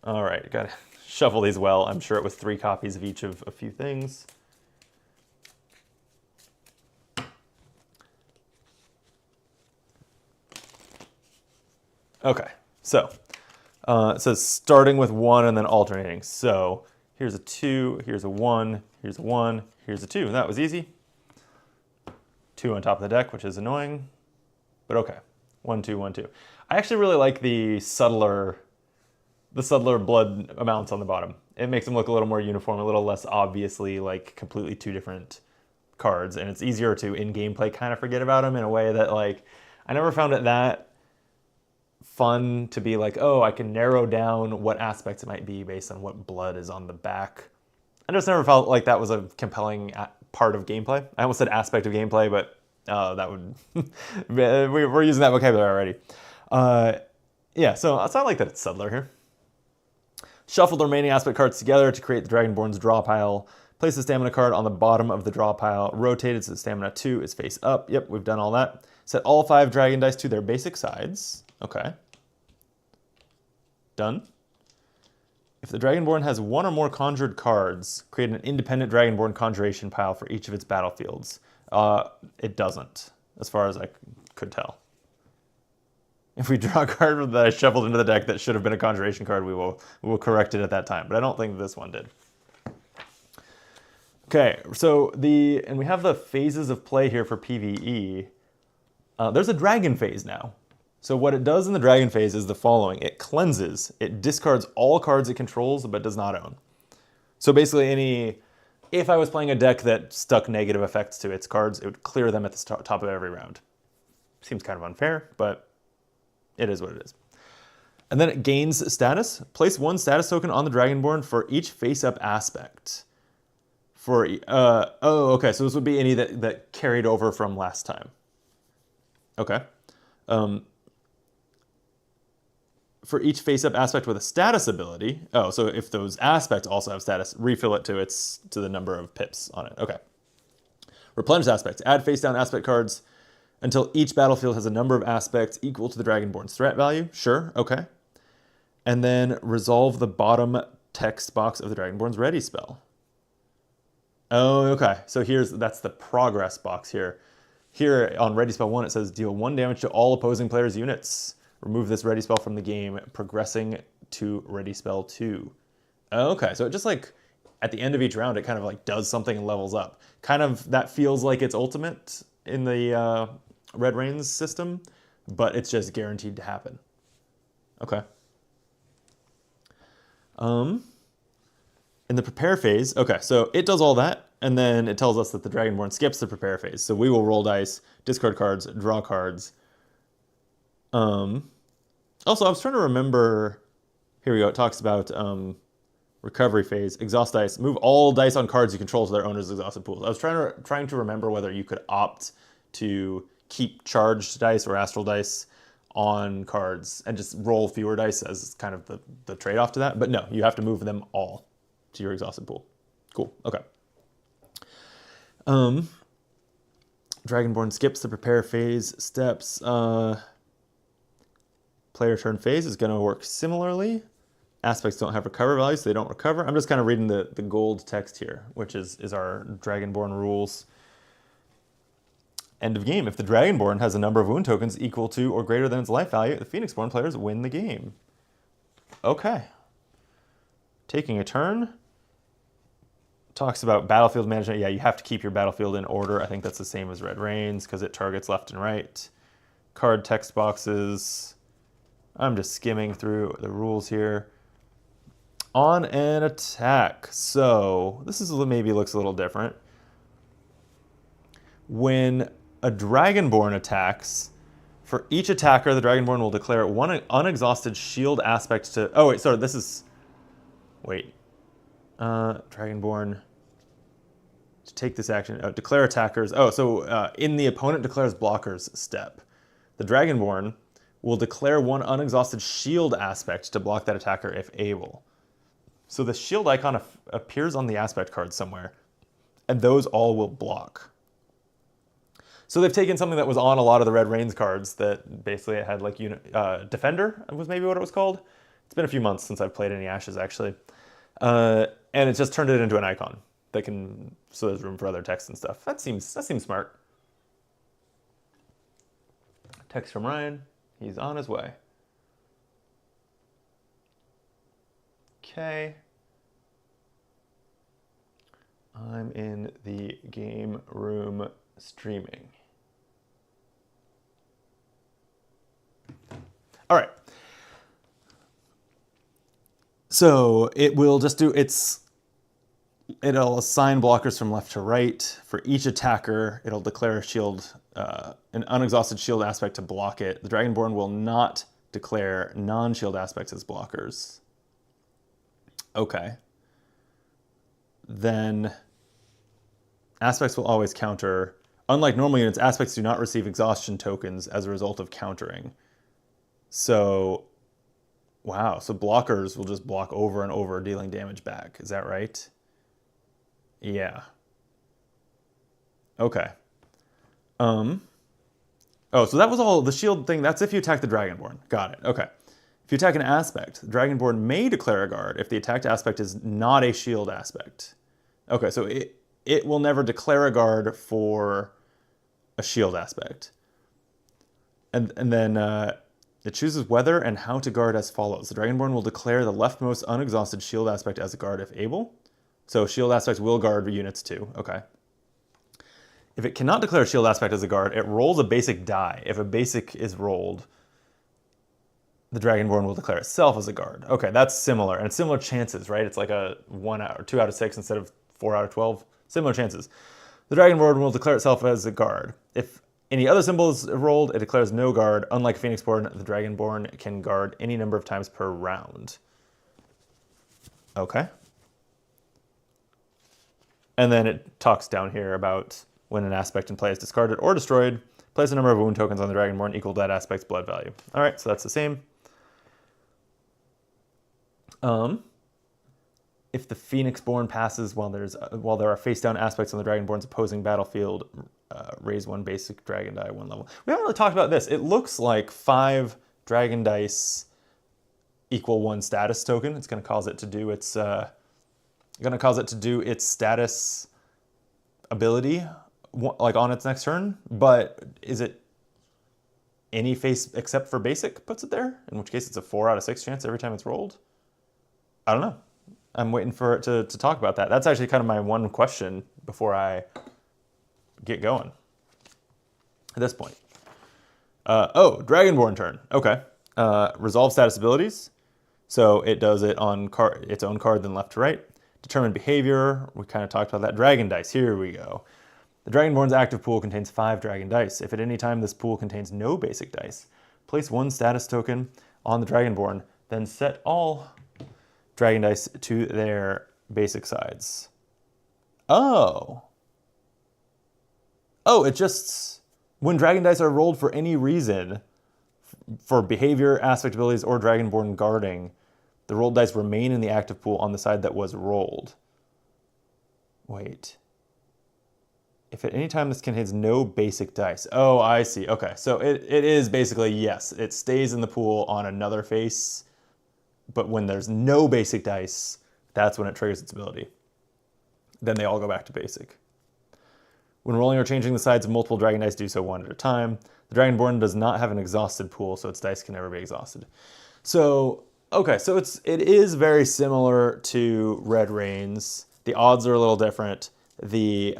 All right, gotta shuffle these well. I'm sure it was 3 copies of each of a few things. Okay, so it says starting with 1 and then alternating. So here's a 2, here's a 1, here's a 1, here's a 2. That was easy. 2 on top of the deck, which is annoying, but okay. 1, 2, 1, 2. I actually really like the subtler blood amounts on the bottom. It makes them look a little more uniform, a little less obviously like completely 2 different cards, and it's easier to in gameplay kind of forget about them in a way that like I never found it that fun to be like, oh, I can narrow down what aspects it might be based on what blood is on the back. I just never felt like that was a compelling part of gameplay. I almost said aspect of gameplay, but that would we're using that vocabulary already. Yeah, so I like that it's subtler here. Shuffle the remaining aspect cards together to create the Dragonborn's draw pile. Place the stamina card on the bottom of the draw pile. Rotate it so stamina 2 is face up. Yep, we've done all that. Set all 5 dragon dice to their basic sides. Okay. Done. If the Dragonborn has 1 or more conjured cards, create an independent Dragonborn conjuration pile for each of its battlefields. It doesn't, as far as I could tell. If we draw a card that I shuffled into the deck that should have been a conjuration card, we will correct it at that time. But I don't think this one did. Okay, so and we have the phases of play here for PvE. There's a dragon phase now. So what it does in the dragon phase is the following. It cleanses. It discards all cards it controls but does not own. So basically if I was playing a deck that stuck negative effects to its cards, it would clear them at the top of every round. Seems kind of unfair, but it is what it is. And then it gains status. Place 1 status token on the Dragonborn for each face-up aspect. Okay, so this would be any that carried over from last time. Okay. for each face-up aspect with a status ability. Oh, so if those aspects also have status, refill it to the number of pips on it. Okay. Replenish aspects. Add face-down aspect cards until each battlefield has a number of aspects equal to the Dragonborn's threat value. Sure, okay. And then resolve the bottom text box of the Dragonborn's ready spell. Oh, okay. So that's the progress box here. Here on Ready Spell 1, it says deal 1 damage to all opposing players' units. Remove this Ready Spell from the game, progressing to Ready Spell 2. Okay, so it just like, at the end of each round, it kind of like does something and levels up. Kind of, that feels like it's ultimate in the Red Rains system, but it's just guaranteed to happen. Okay. In the prepare phase, okay, so it does all that, and then it tells us that the Dragonborn skips the prepare phase. So we will roll dice, discard cards, draw cards. Also, I was trying to remember, here we go, it talks about recovery phase, exhaust dice, move all dice on cards you control to their owner's exhausted pools. I was trying to remember whether you could opt to keep charged dice or astral dice on cards and just roll fewer dice as kind of the trade-off to that. But no, you have to move them all to your exhausted pool. Cool, okay. Dragonborn skips the prepare phase steps. Player turn phase is going to work similarly. Aspects don't have recover values, so they don't recover. I'm just kind of reading the gold text here, which is our Dragonborn rules. End of game. If the Dragonborn has a number of wound tokens equal to or greater than its life value, the Phoenixborn players win the game. Okay. Taking a turn. Talks about battlefield management. Yeah, you have to keep your battlefield in order. I think that's the same as Red Rains because it targets left and right. Card text boxes. I'm just skimming through the rules here. On an attack. So this is maybe looks a little different. When a Dragonborn attacks, for each attacker, the Dragonborn will declare one unexhausted shield aspect to... Oh, wait, sorry, this is... Wait. Dragonborn... To take this action, declare attackers... Oh, so in the opponent declares blockers step, the Dragonborn will declare one unexhausted shield aspect to block that attacker if able. So the shield icon appears on the aspect card somewhere, and those all will block. So they've taken something that was on a lot of the Red Rains cards that basically it had like Defender was maybe what it was called. It's been a few months since I've played any Ashes actually. And it just turned it into an icon that can, so there's room for other text and stuff. That seems smart. Text from Ryan, he's on his way. Okay. I'm in the game room streaming. All right. So it will just do it'll assign blockers from left to right. For each attacker, it'll declare a shield, an unexhausted shield aspect to block it. The Dragonborn will not declare non-shield aspects as blockers. Okay. Then aspects will always counter. Unlike normal units, aspects do not receive exhaustion tokens as a result of countering. So, wow, so blockers will just block over and over, dealing damage back. Is that right? Yeah. Okay. Oh, so that was all the shield thing. That's if you attack the Dragonborn. Got it. Okay. If you attack an aspect, the Dragonborn may declare a guard if the attacked aspect is not a shield aspect. Okay, so it will never declare a guard for a shield aspect. And then it chooses whether and how to guard as follows. The Dragonborn will declare the leftmost unexhausted shield aspect as a guard if able. So shield aspects will guard units too. Okay. If it cannot declare a shield aspect as a guard, it rolls a basic die. If a basic is rolled, the Dragonborn will declare itself as a guard. Okay, that's similar. And it's similar chances, right? It's like a 1 out or 2 out of 6 instead of 4 out of 12. Similar chances. The Dragonborn will declare itself as a guard. If any other symbol is rolled, it declares no guard. Unlike Phoenixborn, the Dragonborn can guard any number of times per round. Okay. And then it talks down here about when an aspect in play is discarded or destroyed, place a number of wound tokens on the Dragonborn equal to that aspect's blood value. All right, so that's the same. If the Phoenixborn passes while there are face-down aspects on the Dragonborn's opposing battlefield, raise one basic dragon die 1 level. We haven't really talked about this. It looks like 5 dragon dice equal 1 status token. It's going to cause it to do its status ability like on its next turn. But is it any face except for basic puts it there? In which case it's a 4 out of 6 chance every time it's rolled. I don't know. I'm waiting for it to talk about that. That's actually kind of my one question before I get going at this point. Oh, Dragonborn turn. Okay. Resolve status abilities. So it does it on its own card, then left to right. Determine behavior. We kind of talked about that. Dragon dice. Here we go. The Dragonborn's active pool contains 5 dragon dice. If at any time this pool contains no basic dice, place 1 status token on the Dragonborn, then set all dragon dice to their basic sides. Oh, it just, when dragon dice are rolled for any reason, for behavior, aspect abilities, or Dragonborn guarding, the rolled dice remain in the active pool on the side that was rolled. Wait. If at any time this contains no basic dice. Oh, I see. Okay, so it is basically, yes, it stays in the pool on another face, but when there's no basic dice, that's when it triggers its ability. Then they all go back to basic. When rolling or changing the sides of multiple dragon dice, do so 1 at a time. The Dragonborn does not have an exhausted pool, so its dice can never be exhausted. So, okay, so it is very similar to Red Rains. The odds are a little different. The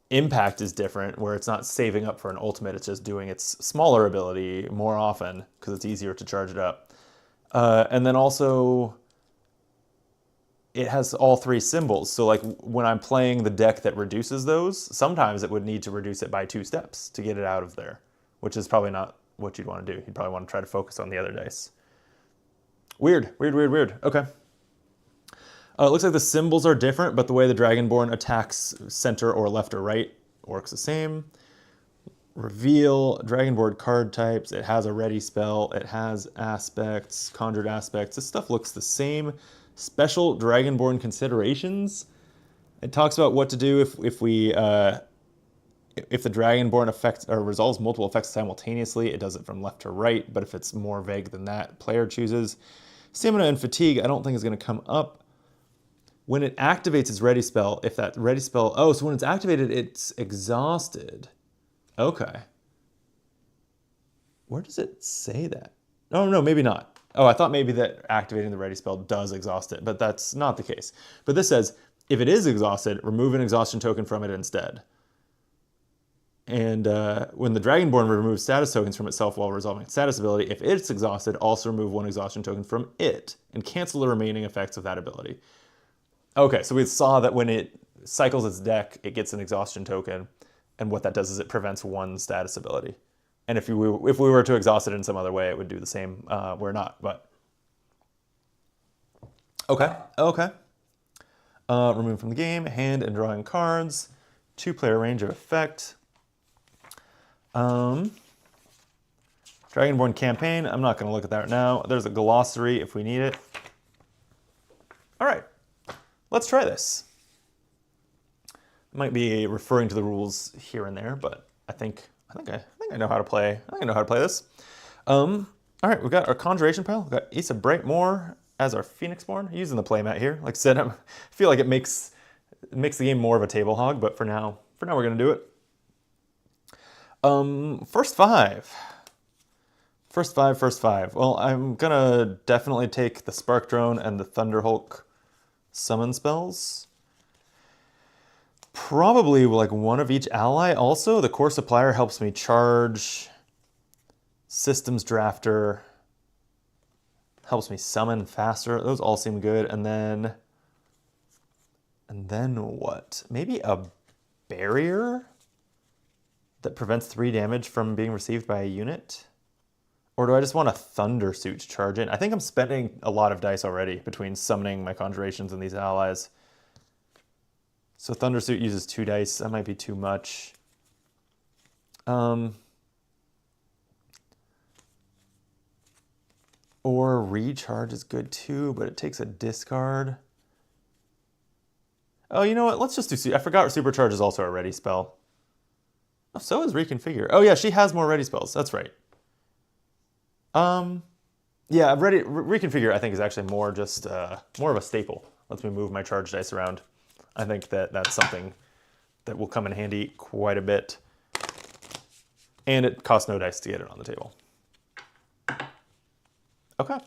impact is different, where it's not saving up for an ultimate, it's just doing its smaller ability more often, because it's easier to charge it up. And then also, it has all 3 symbols. So like when I'm playing the deck that reduces those, sometimes it would need to reduce it by 2 steps to get it out of there, which is probably not what you'd want to do. You'd probably want to try to focus on the other dice. Weird. Okay. It looks like the symbols are different, but the way the Dragonborn attacks center or left or right works the same. Reveal, Dragonborn card types. It has a ready spell. It has aspects, conjured aspects. This stuff looks the same. Special Dragonborn considerations. It talks about what to do if the Dragonborn affects or resolves multiple effects simultaneously. It does it from left to right, but if it's more vague than that, player chooses. Stamina and fatigue, I don't think is going to come up. When it activates its ready spell, if that ready spell, so when it's activated, it's exhausted. Okay. Where does it say that? Oh, no, maybe not. Oh, I thought maybe that activating the ready spell does exhaust it, but that's not the case. But this says, if it is exhausted, remove an exhaustion token from it instead. And when the Dragonborn removes status tokens from itself while resolving its status ability, if it's exhausted, also remove 1 exhaustion token from it and cancel the remaining effects of that ability. Okay, so we saw that when it cycles its deck, it gets an exhaustion token, and what that does is it prevents 1 status ability. And if we were to exhaust it in some other way, it would do the same. We're not, but okay. Remove from the game, hand and drawing cards, 2-player range of effect. Dragonborn campaign. I'm not going to look at that right now. There's a glossary if we need it. All right, let's try this. I might be referring to the rules here and there, but I think I know how to play. I think I know how to play this. All right, we've got our Conjuration pile. We've got Issa Brightmoor as our Phoenixborn. Using the playmat here. Like I said, I feel like it makes the game more of a table hog, but for now we're gonna do it. First five. Well, I'm gonna definitely take the Spark Drone and the Thunderhulk summon spells. Probably like 1 of each ally. Also, the Core Supplier helps me charge. Systems Drafter helps me summon faster. Those all seem good. And then what? Maybe a barrier that prevents 3 damage from being received by a unit? Or do I just want a Thunder Suit to charge in? I think I'm spending a lot of dice already between summoning my Conjurations and these allies. So Thunder Suit uses 2 dice. That might be too much. Or recharge is good too, but it takes a discard. Oh, you know what? Let's just do... I forgot Supercharge is also a ready spell. Oh, so is Reconfigure. Oh yeah, she has more ready spells. That's right. Yeah, Reconfigure I think is actually more just more of a staple. Lets me move my charge dice around. I think that that's something that will come in handy quite a bit. And it costs no dice to get it on the table. Okay.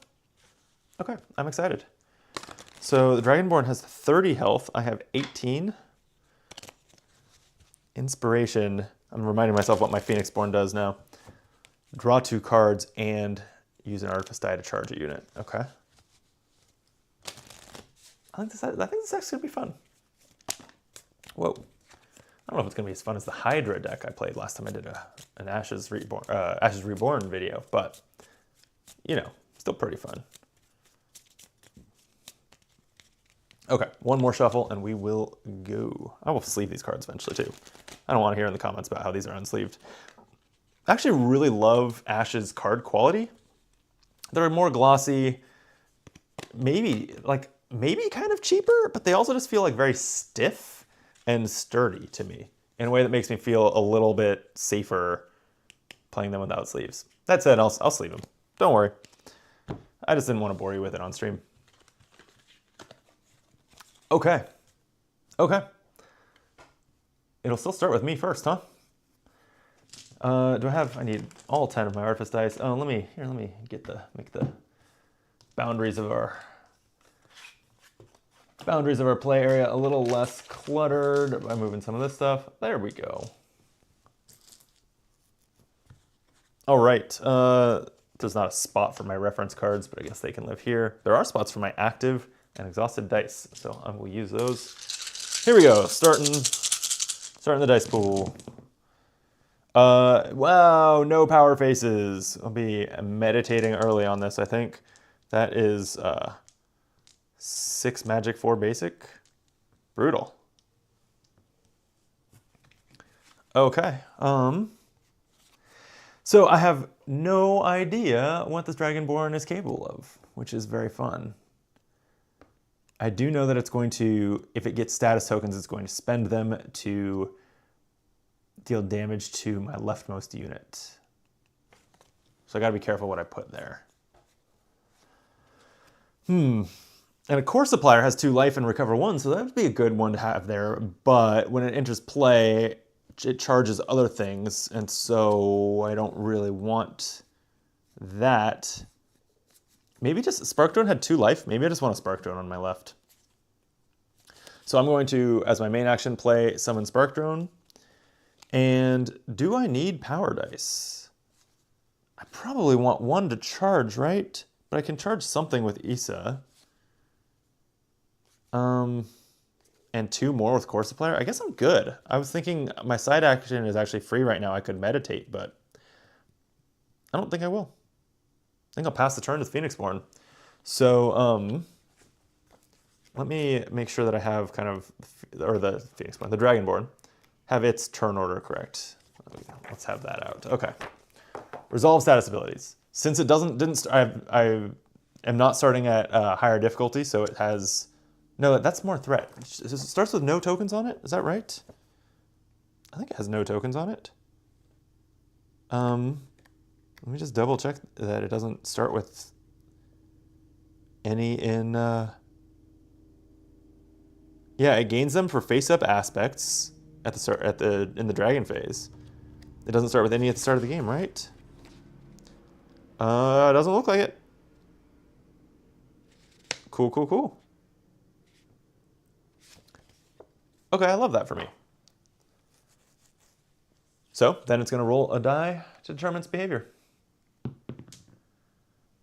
Okay, I'm excited. So the Dragonborn has 30 health. I have 18. Inspiration. I'm reminding myself what my Phoenixborn does now. Draw 2 cards and use an Artifice die to charge a unit. Okay. I think this actually gonna be fun. Whoa. I don't know if it's gonna be as fun as the Hydra deck I played last time I did an Ashes Reborn video, but you know, still pretty fun. Okay, one more shuffle and we will go. I will sleeve these cards eventually too. I don't want to hear in the comments about how these are unsleeved. I actually really love Ash's card quality. They're more glossy, maybe kind of cheaper, but they also just feel like very stiff and sturdy to me in a way that makes me feel a little bit safer playing them without sleeves. That said, I'll sleeve them. Don't worry. I just didn't want to bore you with it on stream. Okay. Okay. It'll still start with me first, huh? I need all 10 of my Artifice dice. Oh, let me make the boundaries of our play area a little less cluttered by moving some of this stuff. There we go. All right. There's not a spot for my reference cards, but I guess they can live here. There are spots for my active and exhausted dice, so I will use those. Here we go. Starting the dice pool. Wow, no power faces. I'll be meditating early on this, I think. That is 6 magic, 4 basic. Brutal. Okay. So I have no idea what this Dragonborn is capable of, which is very fun. I do know that it's going to, if it gets status tokens, it's going to spend them to deal damage to my leftmost unit. So I gotta be careful what I put there. And a core supplier has 2 life and recover 1, so that would be a good one to have there. But when it enters play, it charges other things, and so I don't really want that. Maybe just Spark Drone had 2 life. Maybe I just want a Spark Drone on my left. So I'm going to, as my main action, play Summon Spark Drone. And do I need power dice? I probably want 1 to charge, right? But I can charge something with Issa. And 2 more with Core Supplier. I guess I'm good. I was thinking my side action is actually free right now. I could meditate, but I don't think I will. I think I'll pass the turn to Phoenixborn. So, let me make sure that I have kind of, or the Phoenixborn, the Dragonborn, have its turn order correct. Let's have that out. Okay. Resolve status abilities. Since it I am not starting at higher difficulty, so it has, no, that's more threat. It starts with no tokens on it, is that right? I think it has no tokens on it. Let me just double check that it doesn't start with any in, yeah, it gains them for face-up aspects at the start, in the dragon phase. It doesn't start with any at the start of the game, right? It doesn't look like it. Cool, cool, cool. Okay, I love that for me. So then it's going to roll a die to determine its behavior.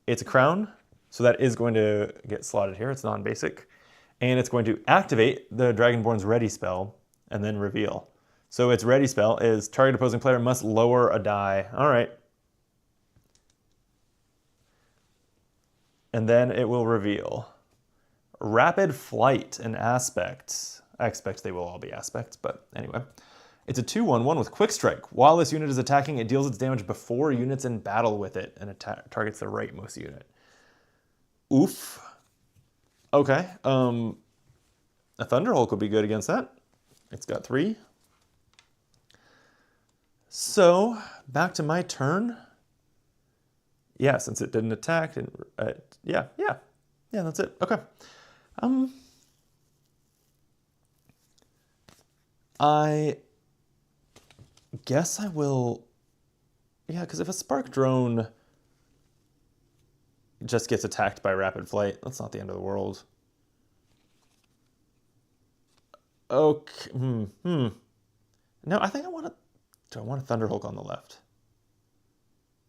It's a crown, so that is going to get slotted here. It's non-basic. And it's going to activate the Dragonborn's Ready spell and then reveal. So its Ready spell is target opposing player must lower a die. All right. And then it will reveal. Rapid Flight and Aspect. I expect they will all be aspects, but anyway. It's a 2/1/1 with Quick Strike. While this unit is attacking, it deals its damage before units in battle with it and targets the rightmost unit. Oof. Okay. A Thunderhulk would be good against that. It's got 3. So, back to my turn. Yeah, since it didn't attack, and yeah, that's it. Okay. I guess I will. Yeah, because if a Spark Drone just gets attacked by Rapid Flight, that's not the end of the world. Okay. No, I think I want to. Do I want a Thunderhulk on the left?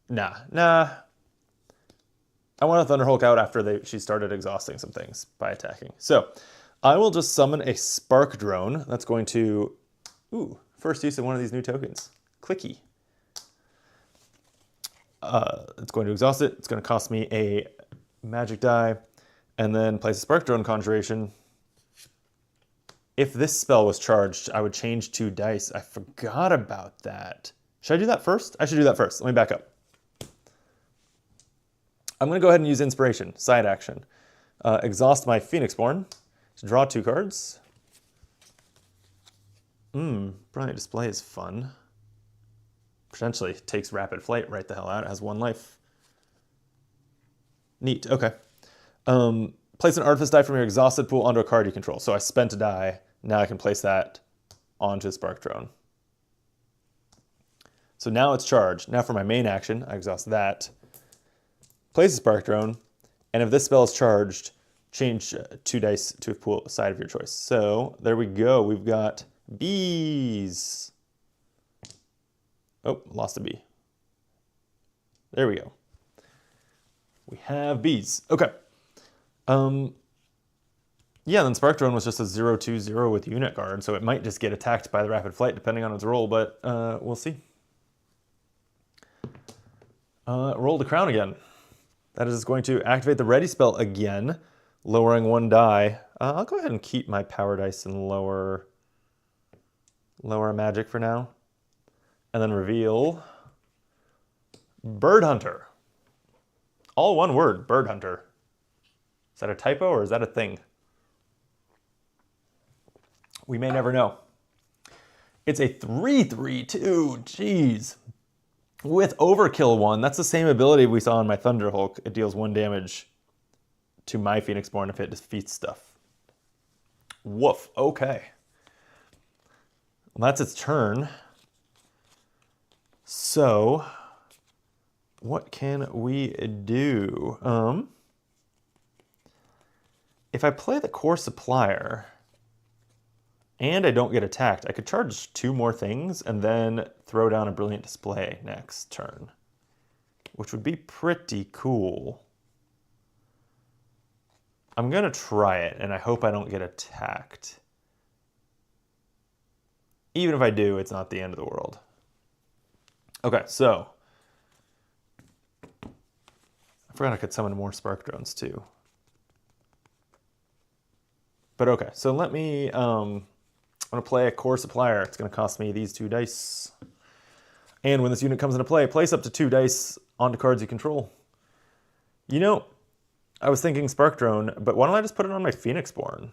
Nah. I want a Thunderhulk out after she started exhausting some things by attacking. So I will just summon a Spark Drone. That's going to, first use of one of these new tokens. Clicky. It's going to exhaust it. It's going to cost me a magic die, and then place a Spark Drone Conjuration. If this spell was charged, I would change 2 dice. I forgot about that. Should I do that first? I should do that first. Let me back up. I'm going to go ahead and use Inspiration, side action. Exhaust my Phoenixborn to draw 2 cards. Brilliant Display is fun. Potentially takes Rapid Flight right the hell out. It has 1 life. Neat, okay. Place an Artifice die from your exhausted pool onto a card you control. So I spent a die. Now I can place that onto Spark Drone. So now it's charged. Now for my main action, I exhaust that. Place a Spark Drone, and if this spell is charged, change 2 dice to a pool side of your choice. So there we go. We've got bees. Oh, lost a bee. There we go. We have bees. Okay. Yeah, then Spark Drone was just a 0/2/0 with Unit Guard, so it might just get attacked by the Rapid Flight depending on its roll, but we'll see. Roll the Crown again. That is going to activate the Ready spell again, lowering 1 die. I'll go ahead and keep my power dice and lower a magic for now. And then reveal Bird Hunter. All one word, Bird Hunter. Is that a typo or is that a thing? We may never know. It's a 3/3/2, jeez. With Overkill 1, that's the same ability we saw in my Thunderhulk. It deals 1 damage to my Phoenixborn if it defeats stuff. Woof, okay. Well, that's its turn. So, what can we do? If I play the Core Supplier and I don't get attacked, I could charge 2 more things and then throw down a Brilliant Display next turn, which would be pretty cool. I'm going to try it, and I hope I don't get attacked. Even if I do, it's not the end of the world. Okay, so I forgot I could summon more Spark Drones too. But okay, so let me, I'm gonna play a Core Supplier. It's gonna cost me these 2 dice. And when this unit comes into play, place up to 2 dice onto cards you control. You know, I was thinking Spark Drone, but why don't I just put it on my Phoenixborn?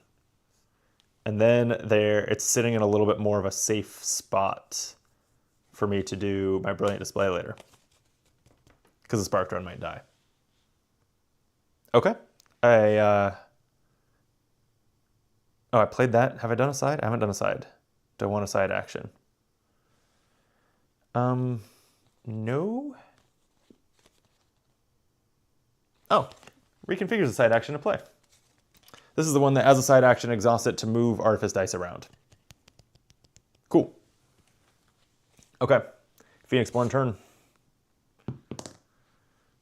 And then it's sitting in a little bit more of a safe spot for me to do my Brilliant Display later. Because the Spark Drone might die. Okay. Oh, I played that. Have I done a side? I haven't done a side. Do I want a side action? No. Oh, reconfigures the side action to play. This is the one that, as a side action, exhausts it to move Artifice dice around. Cool. Okay, Phoenixborn turn.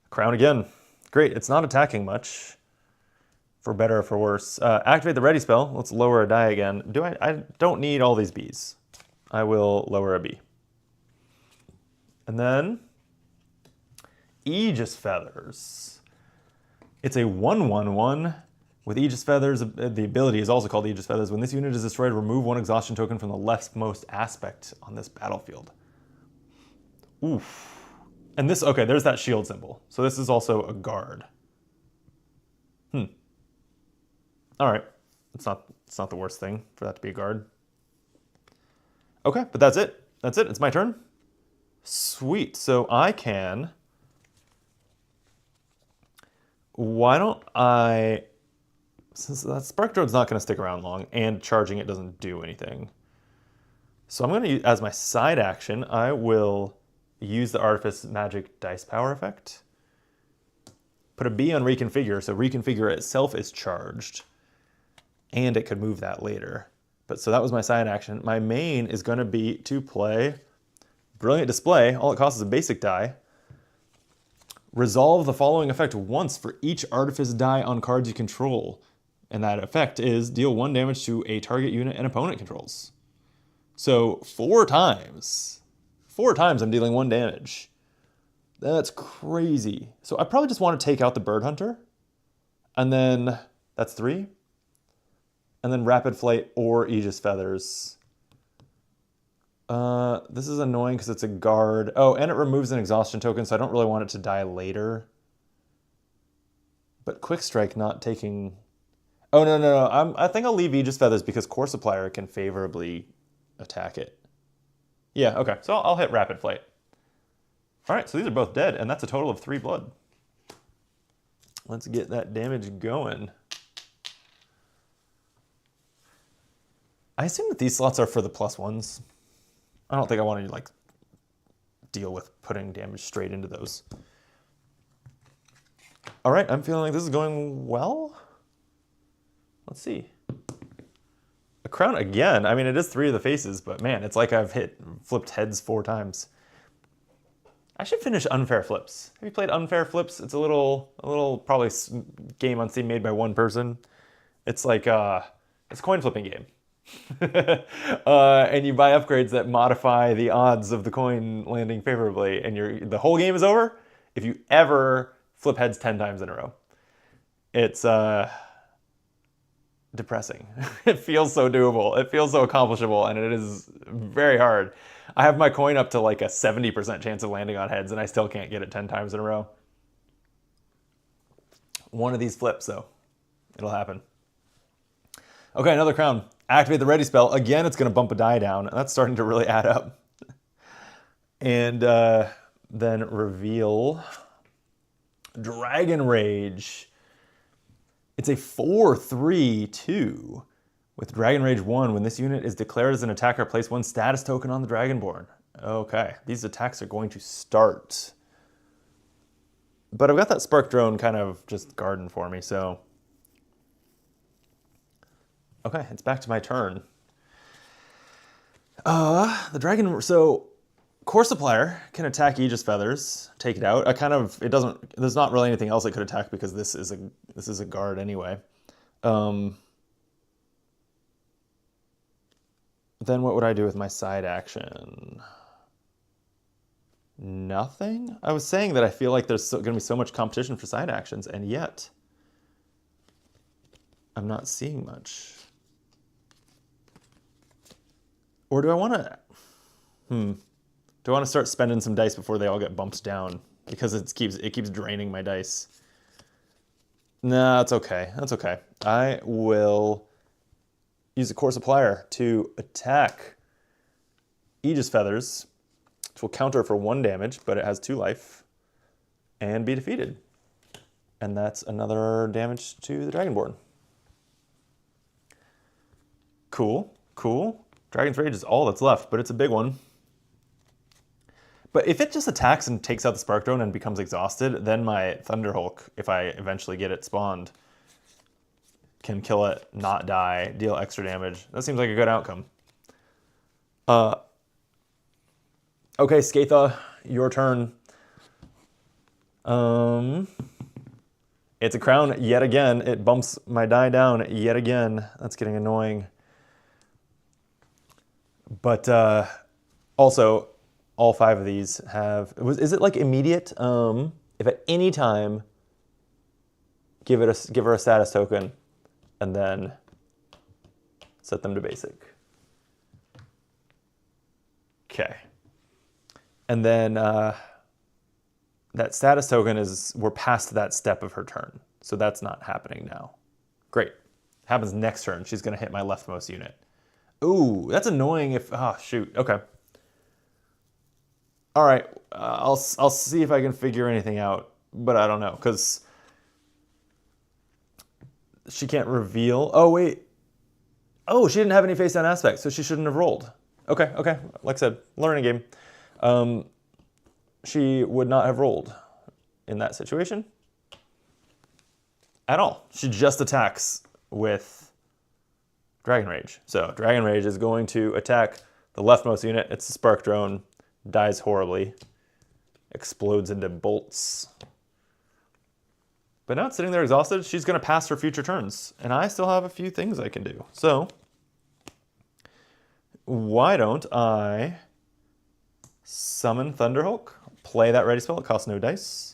Crown again. Great, it's not attacking much, for better or for worse. Activate the Ready spell. Let's lower a die again. I don't need all these bees. I will lower a bee. And then, Aegis Feathers. It's a 1/1/1 with Aegis Feathers. The ability is also called Aegis Feathers. When this unit is destroyed, remove 1 exhaustion token from the leftmost aspect on this battlefield. Oof. And this, okay, there's that shield symbol. So this is also a guard. All right. It's not the worst thing for that to be a guard. Okay, but that's it. That's it. It's my turn. Sweet. So I can... Why don't I... Since that Spark Drone's not going to stick around long, and charging it doesn't do anything. So I'm going to use, as my side action, I will use the Artifice Magic Dice Power effect. Put a B on Reconfigure, so Reconfigure itself is charged. And it could move that later. But so that was my side action. My main is going to be to play Brilliant Display. All it costs is a basic die. Resolve the following effect once for each Artifice die on cards you control. And that effect is deal 1 damage to a target unit an opponent controls. So 4 times. 4 times I'm dealing 1 damage. That's crazy. So I probably just want to take out the Bird Hunter. And then that's 3. And then Rapid Flight or Aegis Feathers. This is annoying because it's a guard. Oh, and it removes an exhaustion token, so I don't really want it to die later. But Quick Strike not taking... Oh, no. I think I'll leave Aegis Feathers because Core Supplier can favorably attack it. Yeah, okay. So I'll hit Rapid Flight. All right, so these are both dead, and that's a total of 3 blood. Let's get that damage going. I assume that these slots are for the +1s. I don't think I want to like deal with putting damage straight into those. All right, I'm feeling like this is going well. Let's see. A crown again. I mean, it is 3 of the faces, but man, it's like I've flipped heads 4 times. I should finish Unfair Flips. Have you played Unfair Flips? It's a little probably game on Steam made by 1 person. It's like it's a coin flipping game. And you buy upgrades that modify the odds of the coin landing favorably, and the whole game is over if you ever flip heads 10 times in a row. It's depressing. It feels so doable. It feels so accomplishable, and it is very hard. I have my coin up to like a 70% chance of landing on heads, and I still can't get it 10 times in a row. One of these flips, though. It'll happen. Okay, another crown. Activate the ready spell. Again, it's going to bump a die down. That's starting to really add up. And then reveal Dragon Rage. It's a 4/3/2 with Dragon Rage 1. When this unit is declared as an attacker, place 1 status token on the Dragonborn. Okay, these attacks are going to start. But I've got that Spark Drone kind of just guarding for me, so... Okay, it's back to my turn. The Dragon... So, Core Supplier can attack Aegis Feathers, take it out. It doesn't... There's not really anything else it could attack because this is a guard anyway. Then what would I do with my side action? Nothing? I was saying that I feel like there's going to be so much competition for side actions, and yet I'm not seeing much. Or do I want to... Do I want to start spending some dice before they all get bumped down? Because it keeps draining my dice. Nah, that's okay. That's okay. I will use the Core Supplier to attack Aegis Feathers, which will counter for 1 damage, but it has 2 life, and be defeated. And that's another damage to the Dragonborn. Cool, cool. Dragon's Rage is all that's left, but it's a big one. But if it just attacks and takes out the Spark Drone and becomes exhausted, then my Thunderhulk, if I eventually get it spawned, can kill it, not die, deal extra damage. That seems like a good outcome. Okay, Skatha, your turn. It's a crown yet again. It bumps my die down yet again. That's getting annoying. But also, all 5 of these have... Is it like immediate? If at any time, give her a status token, and then set them to basic. Okay. And then that status token we're past that step of her turn. So that's not happening now. Great. Happens next turn. She's going to hit my leftmost unit. Ooh, that's annoying if... Oh, shoot. Okay. All right. I'll see if I can figure anything out, but I don't know, because she can't reveal... Oh, wait. Oh, she didn't have any face-down aspects, so she shouldn't have rolled. Okay, okay. Like I said, learning game. She would not have rolled in that situation at all. She just attacks with Dragon Rage. So Dragon Rage is going to attack the leftmost unit. It's a Spark Drone, dies horribly, explodes into bolts. But now it's sitting there exhausted. She's going to pass her future turns, and I still have a few things I can do. So why don't I summon Thunderhulk, play that ready spell. It costs no dice.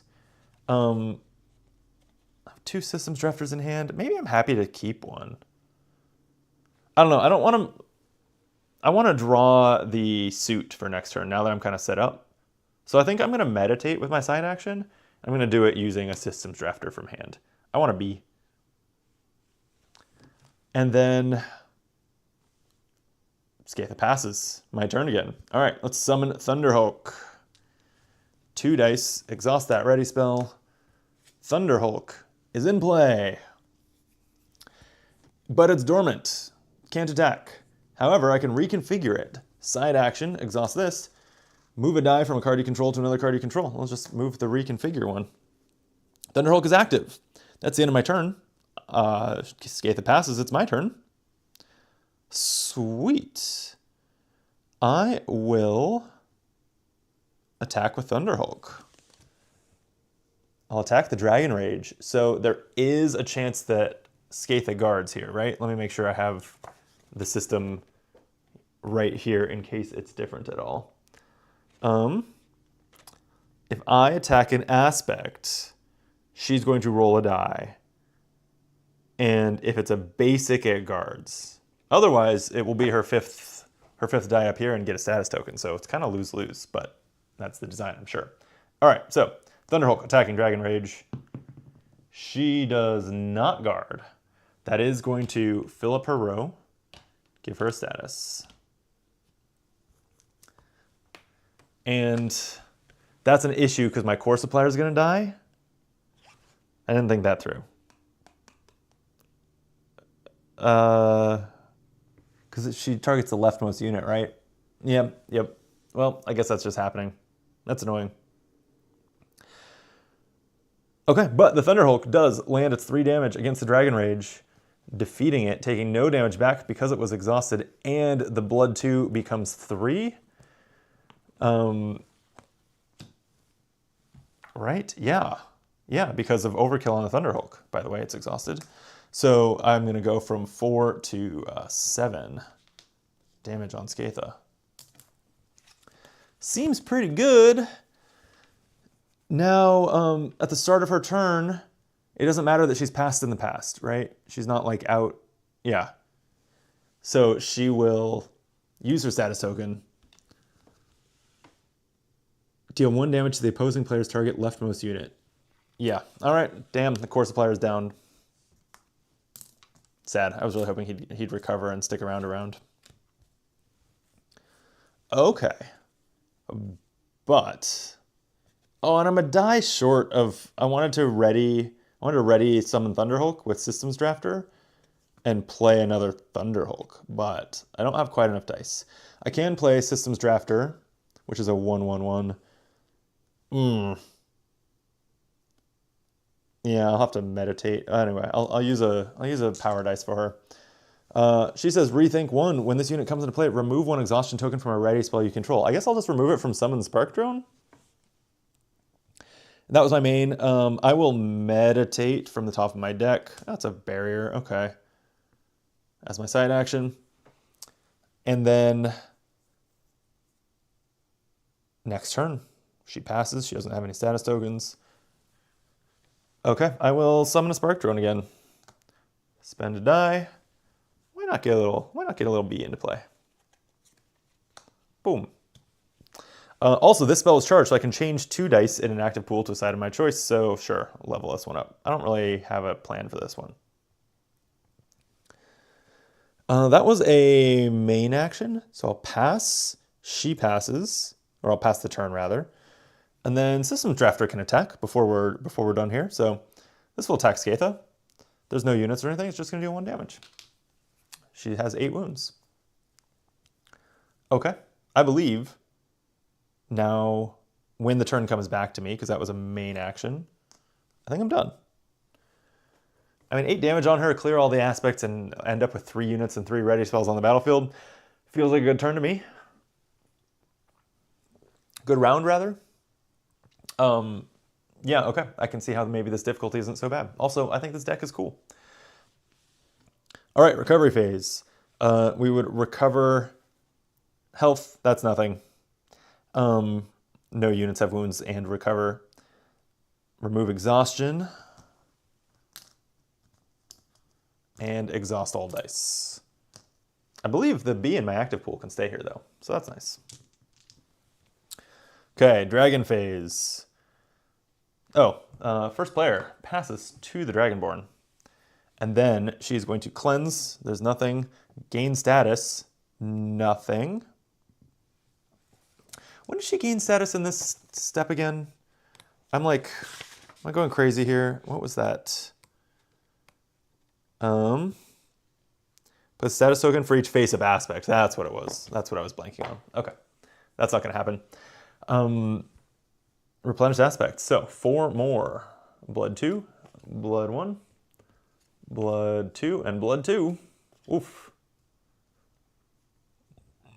I have 2 Systems Drafters in hand. Maybe I'm happy to keep one. I don't know. I don't want to... I want to draw the suit for next turn now that I'm kind of set up. So I think I'm going to meditate with my side action. I'm going to do it using a Systems Drafter from hand. I want to be. And then Skatha passes. My turn again. All right, let's summon Thunderhulk. 2 dice. Exhaust that ready spell. Thunderhulk is in play. But it's dormant. Can't attack. However, I can reconfigure it. Side action, exhaust this. Move a die from a card you control to another card you control. I'll just move the reconfigure one. Thunderhulk is active. That's the end of my turn. Skatha passes, it's my turn. Sweet. I will attack with Thunderhulk. I'll attack the Dragon Rage. So there is a chance that Skatha guards here, right? Let me make sure I have the system right here in case it's different at all. If I attack an aspect, she's going to roll a die. And if it's a basic, it guards. Otherwise, it will be her fifth die up here and get a status token. So it's kind of lose-lose, but that's the design, I'm sure. All right, so Thunderhulk attacking Dragon Rage. She does not guard. That is going to fill up her row, give her a status. And that's an issue because my core supplier is going to die. I didn't think that through. Because she targets the leftmost unit, right? Yep. Well, I guess that's just happening. That's annoying. Okay, but the Thunderhulk does land its 3 damage against the Dragon Rage, defeating it, taking no damage back because it was exhausted, and the Blood 2 becomes 3. Right? Yeah, because of overkill on the Thunderhulk. By the way, it's exhausted. So I'm going to go from 4 to 7 damage on Skatha. Seems pretty good. Now, at the start of her turn, it doesn't matter that she's passed in the past, right? She's not like out. Yeah. So she will use her status token. Deal 1 damage to the opposing player's target leftmost unit. Yeah. All right. Damn, the core supplier is down. Sad. I was really hoping he'd recover and stick around. Okay. But... Oh, and I'm a die short of... I wanted to ready summon Thunderhulk with Systems Drafter and play another Thunderhulk, but I don't have quite enough dice. I can play Systems Drafter, which is a 1/1/1. Yeah, I'll have to meditate. Anyway, I'll use a power dice for her. She says, rethink 1. When this unit comes into play, remove 1 exhaustion token from a ready spell you control. I guess I'll just remove it from Summon Spark Drone. That was my main. I will meditate from the top of my deck. That's a barrier. Okay. As my side action. And then next turn, she passes. She doesn't have any status tokens. Okay, I will summon a Spark Drone again. Spend a die. Why not get a little bee into play? Boom. Also, this spell is charged, so I can change 2 dice in an active pool to a side of my choice, so sure, level this one up. I don't really have a plan for this one. That was a main action, so I'll pass. She passes, or I'll pass the turn rather. And then Systems Drafter can attack before we're done here. So this will attack Skatha. There's no units or anything, it's just gonna do 1 damage. She has 8 wounds. Okay, I believe now when the turn comes back to me, because that was a main action, I think I'm done. I mean, 8 damage on her, clear all the aspects, and end up with 3 units and 3 ready spells on the battlefield. Feels like a good turn to me. Good round, rather. Yeah, okay. I can see how maybe this difficulty isn't so bad. Also, I think this deck is cool. All right, recovery phase. We would recover health. That's nothing. No units have wounds and recover. Remove exhaustion. And exhaust all dice. I believe the B in my active pool can stay here though, so that's nice. Okay, dragon phase. Oh, first player passes to the Dragonborn. And then she's going to cleanse, there's nothing. Gain status, nothing. When does she gain status in this step again? I'm like, am I going crazy here? What was that? Put status token for each face of aspect. That's what it was. That's what I was blanking on. Okay, that's not gonna happen. Replenish aspects. So 4 more. Blood 2, blood 1, blood 2, and blood 2. Oof.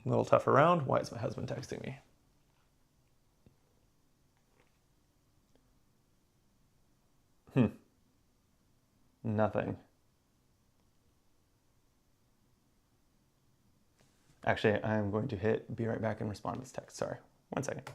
A little tougher round. Why is my husband texting me? Nothing. Actually, I'm going to hit be right back and respond to this text. Sorry, 1 second.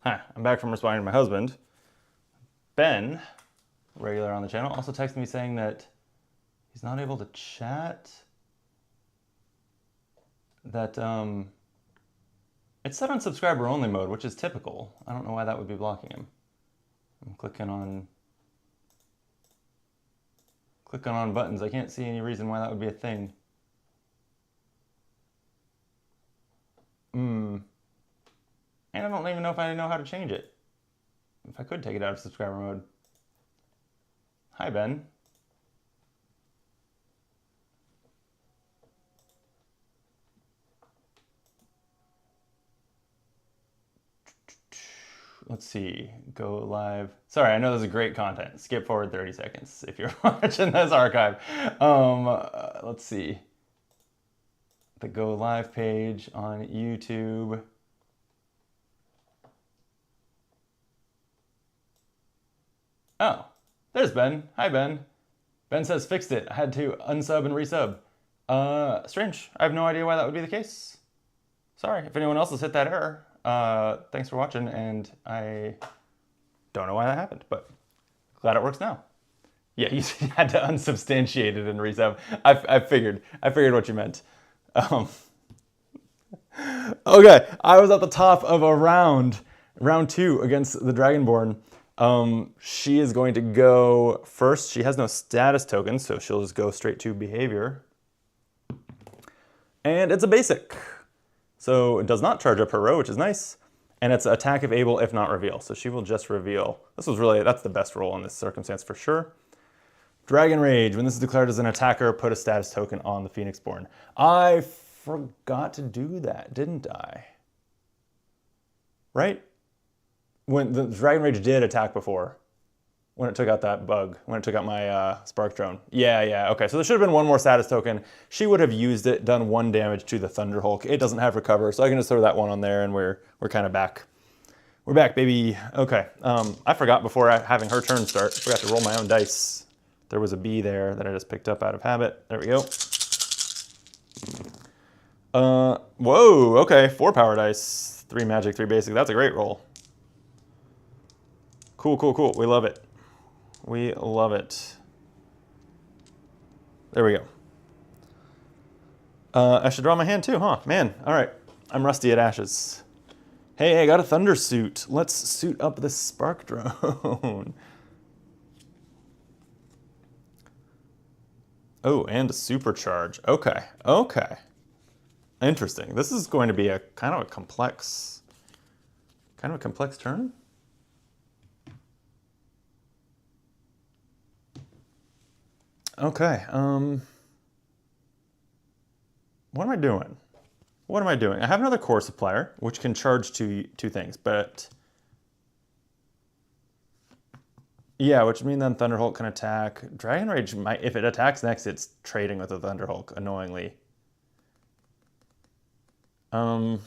Hi, I'm back from responding to my husband. Ben, regular on the channel, also texted me saying that he's not able to chat. That it's set on subscriber only mode, which is typical. I don't know why that would be blocking him. I'm clicking on buttons. I can't see any reason why that would be a thing. And I don't even know if I know how to change it. If I could take it out of subscriber mode. Hi, Ben. Let's see, go live. Sorry, I know this is great content. Skip forward 30 seconds if you're watching this archive. Let's see. The go live page on YouTube. Oh, there's Ben. Hi, Ben. Ben says fixed it. I had to unsub and resub. Strange. I have no idea why that would be the case. Sorry if anyone else has hit that error. Thanks for watching, and I don't know why that happened, but glad it works now. Yeah, you had to unsubstantiate it and resub. I figured what you meant. Okay, I was at the top of a round 2 against the Dragonborn. She is going to go first. She has no status tokens, so she'll just go straight to behavior. And it's a basic. So it does not charge up her row, which is nice. And it's attack if able, if not reveal. So she will just reveal. That's the best roll in this circumstance for sure. Dragon Rage. When this is declared as an attacker, put a status token on the Phoenixborn. I forgot to do that, didn't I? Right? When the Dragon Rage did attack before. When it took out that bug. When it took out my Spark Drone. Yeah, okay. So there should have been one more status token. She would have used it, done 1 damage to the Thunderhulk. It doesn't have recover, so I can just throw that one on there and we're kind of back. We're back, baby. Okay. I forgot before having her turn start. I forgot to roll my own dice. There was a B there that I just picked up out of habit. There we go. Whoa, okay. 4 power dice. 3 magic, 3 basic. That's a great roll. Cool. We love it. We love it. There we go. I should draw my hand too, huh? Man, all right. I'm rusty at ashes. Hey, I got a thunder suit. Let's suit up this Spark Drone. Oh, and a supercharge. Okay. Interesting. This is going to be a kind of a complex turn. Okay. What am I doing? I have another core supplier, which can charge two things, but yeah, which means then Thunderhulk can attack. Dragon Rage might, if it attacks next, it's trading with the Thunderhulk, annoyingly. What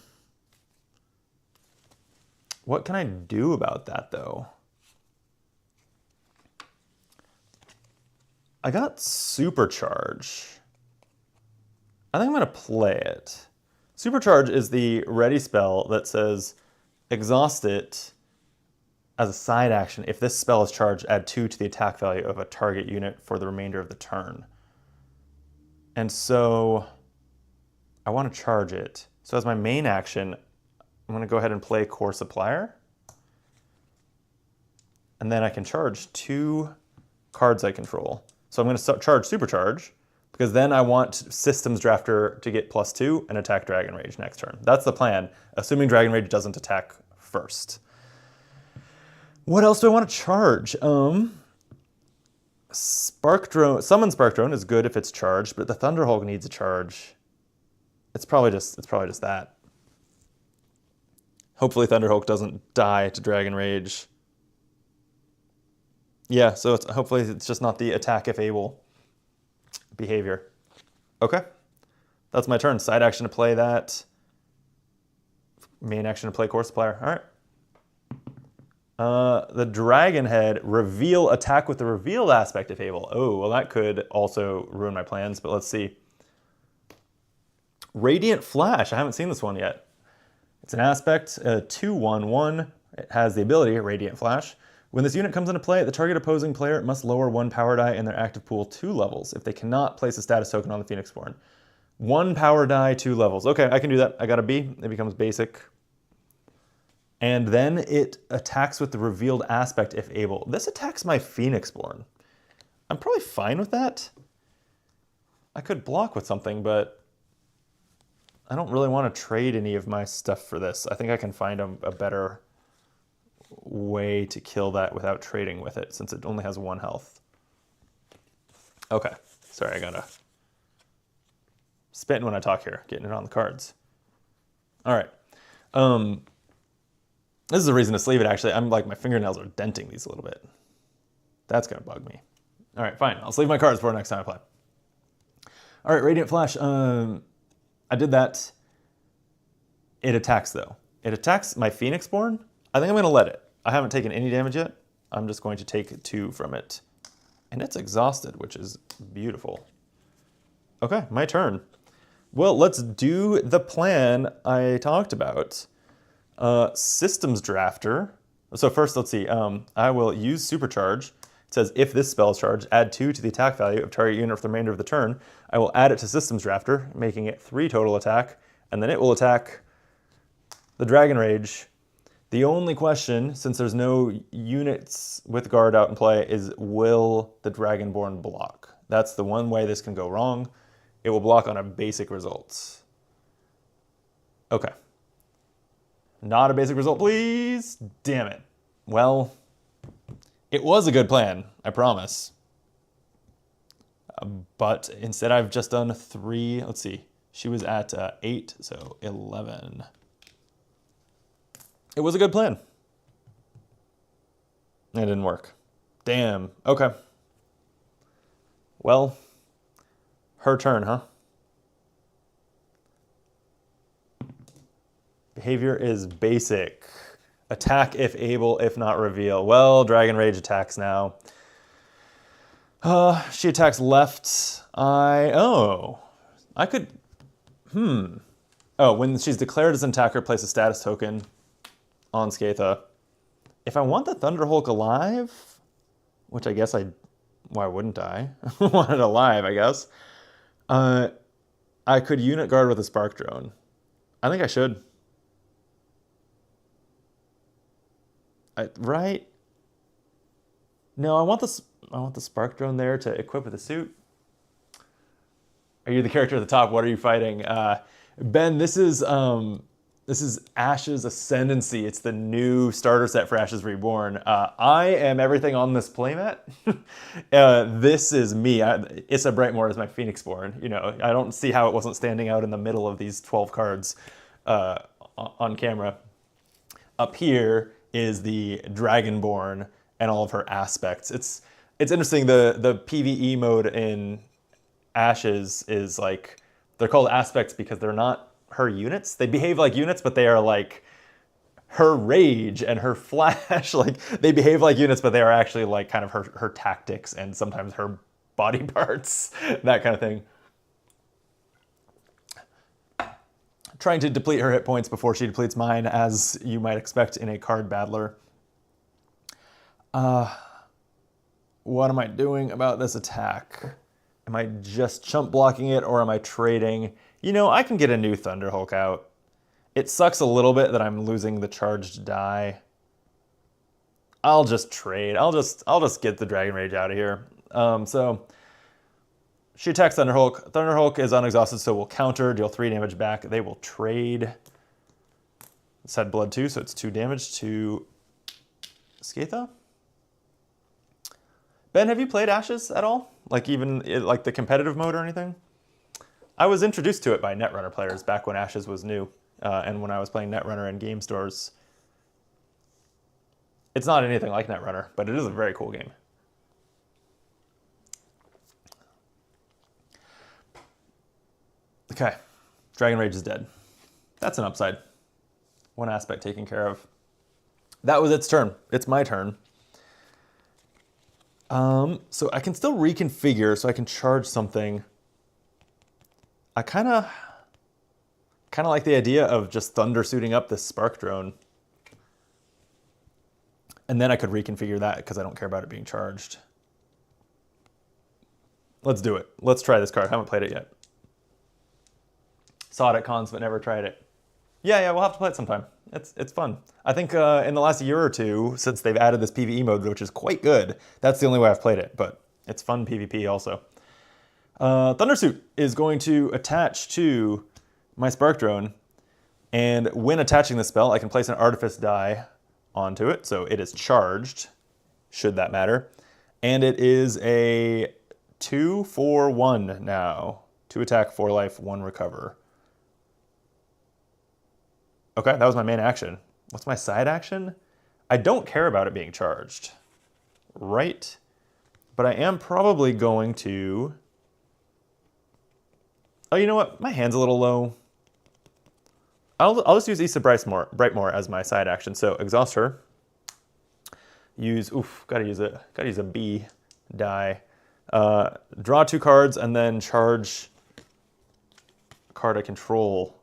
can I do about that, though? I got Supercharge. I think I'm going to play it. Supercharge is the ready spell that says exhaust it as a side action. If this spell is charged, add 2 to the attack value of a target unit for the remainder of the turn. And so I want to charge it. So as my main action, I'm going to go ahead and play Core Supplier. And then I can charge 2 cards I control. So I'm going to charge Supercharge, because then I want Systems Drafter to get +2 and attack Dragon Rage next turn. That's the plan, assuming Dragon Rage doesn't attack first. What else do I want to charge? Spark Drone, Summon Spark Drone is good if it's charged, but the Thunderhulk needs a charge. It's probably just that. Hopefully Thunderhulk doesn't die to Dragon Rage. Yeah, so hopefully it's just not the attack if able behavior. Okay, that's my turn. Side action to play that. Main action to play Core Supplier. All right. The Dragon Head, reveal attack with the revealed aspect if able. Oh, well that could also ruin my plans, but let's see. Radiant Flash, I haven't seen this one yet. It's an aspect, 2/1/1. It has the ability, Radiant Flash. When this unit comes into play, the target opposing player must lower 1 power die in their active pool 2 levels if they cannot place a status token on the Phoenixborn. 1 power die, 2 levels. Okay, I can do that. I got a B. It becomes basic. And then it attacks with the revealed aspect if able. This attacks my Phoenixborn. I'm probably fine with that. I could block with something, but I don't really want to trade any of my stuff for this. I think I can find a better way to kill that without trading with it, since it only has 1 health. Okay, sorry, I gotta spitting when I talk here, getting it on the cards. All right, this is a reason to sleeve it. Actually, I'm like, my fingernails are denting these a little bit. That's gonna bug me. All right, fine, I'll sleeve my cards for next time I play. All right, Radiant Flash. I did that. It attacks though. It attacks my Phoenixborn. I think I'm gonna let it. I haven't taken any damage yet. I'm just going to take 2 from it. And it's exhausted, which is beautiful. Okay, my turn. Well, let's do the plan I talked about. Systems Drafter. So first, let's see. I will use Supercharge. It says, if this spell is charged, add 2 to the attack value of target unit for the remainder of the turn. I will add it to Systems Drafter, making it 3 total attack, and then it will attack the Dragon Rage. The only question, since there's no units with guard out in play, is will the Dragonborn block? That's the one way this can go wrong. It will block on a basic result. Okay. Not a basic result, please. Damn it. Well, it was a good plan, I promise. But instead I've just done 3. Let's see. She was at 8, so 11. It was a good plan. It didn't work. Damn. Okay. Well, her turn, huh? Behavior is basic. Attack if able, if not reveal. Well, Dragon Rage attacks now. She attacks left. I could, Oh, when she's declared as an attacker, place a status token on Skatha. If I want the Thunderhulk alive, which I guess why wouldn't I? Want it alive, I guess. I could unit guard with a Spark Drone. I think I should. Right? No, I want the Spark Drone there to equip with a suit. Are you the character at the top? What are you fighting? Ben, this is Ashes Ascendancy. It's the new starter set for Ashes Reborn. I am everything on this playmat. This is me. Issa Brightmore is my Phoenixborn. You know, I don't see how it wasn't standing out in the middle of these 12 cards on camera. Up here is the Dragonborn and all of her aspects. It's interesting. The PvE mode in Ashes is like, they're called aspects because they're not her units. They behave like units, but they are like her rage and her flash. Like, they behave like units, but they are actually like kind of her tactics and sometimes her body parts, that kind of thing. Trying to deplete her hit points before she depletes mine, as you might expect in a card battler. What am I doing about this attack? Am I just chump blocking it, or am I trading? You know, I can get a new Thunderhulk out. It sucks a little bit that I'm losing the charged die. I'll just trade. I'll just get the Dragon Rage out of here. So she attacks Thunderhulk. Thunderhulk is unexhausted, so we'll counter, deal 3 damage back. They will trade. It's had blood too, so it's 2 damage to Skatha. Ben, have you played Ashes at all? Like even like the competitive mode or anything? I was introduced to it by Netrunner players back when Ashes was new, and when I was playing Netrunner in game stores. It's not anything like Netrunner, but it is a very cool game. Okay, Dragon Rage is dead. That's an upside. One aspect taken care of. That was its turn. It's my turn. So I can still reconfigure, so I can charge something. I kind of like the idea of just thunder suiting up this Spark Drone. And then I could reconfigure that because I don't care about it being charged. Let's do it. Let's try this card. I haven't played it yet. Saw it at cons, but never tried it. Yeah, we'll have to play it sometime. It's fun. I think in the last year or two, since they've added this PvE mode, which is quite good, that's the only way I've played it, but it's fun PvP also. Thundersuit is going to attach to my Spark Drone, and when attaching the spell, I can place an Artifice die onto it, so it is charged, should that matter. And it is a 2/4/1 now. 2 attack, 4 life, 1 recover. Okay, that was my main action. What's my side action? I don't care about it being charged, right? But I am probably going to... Oh, you know what? My hand's a little low. I'll just use Issa Brightmore as my side action. So exhaust her. Gotta use a B die. Draw 2 cards and then charge card I control.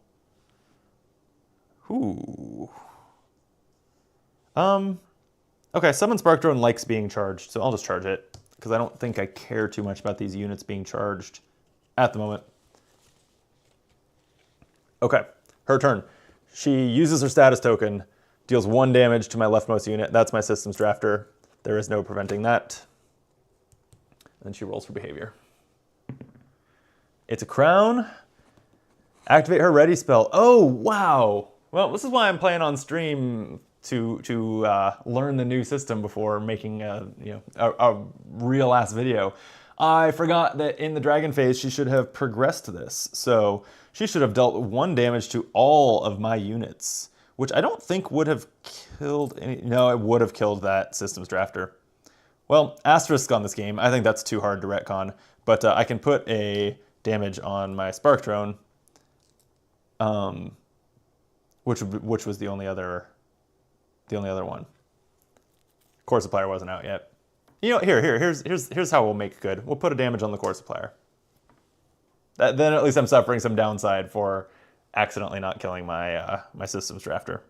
Ooh. Okay, Summon Spark Drone likes being charged, so I'll just charge it, because I don't think I care too much about these units being charged at the moment. Okay, her turn. She uses her status token, deals 1 damage to my leftmost unit. That's my Systems Drafter. There is no preventing that. And she rolls for behavior. It's a crown. Activate her ready spell. Oh, wow. Well, this is why I'm playing on stream to learn the new system before making a real ass video. I forgot that in the dragon phase she should have progressed this, so she should have dealt 1 damage to all of my units, which I don't think would have killed any. No, it would have killed that Systems Drafter. Well, asterisk on this game. I think that's too hard to retcon, but I can put a damage on my Spark Drone, which was the only other one. Core Supplier wasn't out yet. You know, here's how we'll make good. We'll put a damage on the Core Supplier. Then at least I'm suffering some downside for accidentally not killing my my Systems Drafter.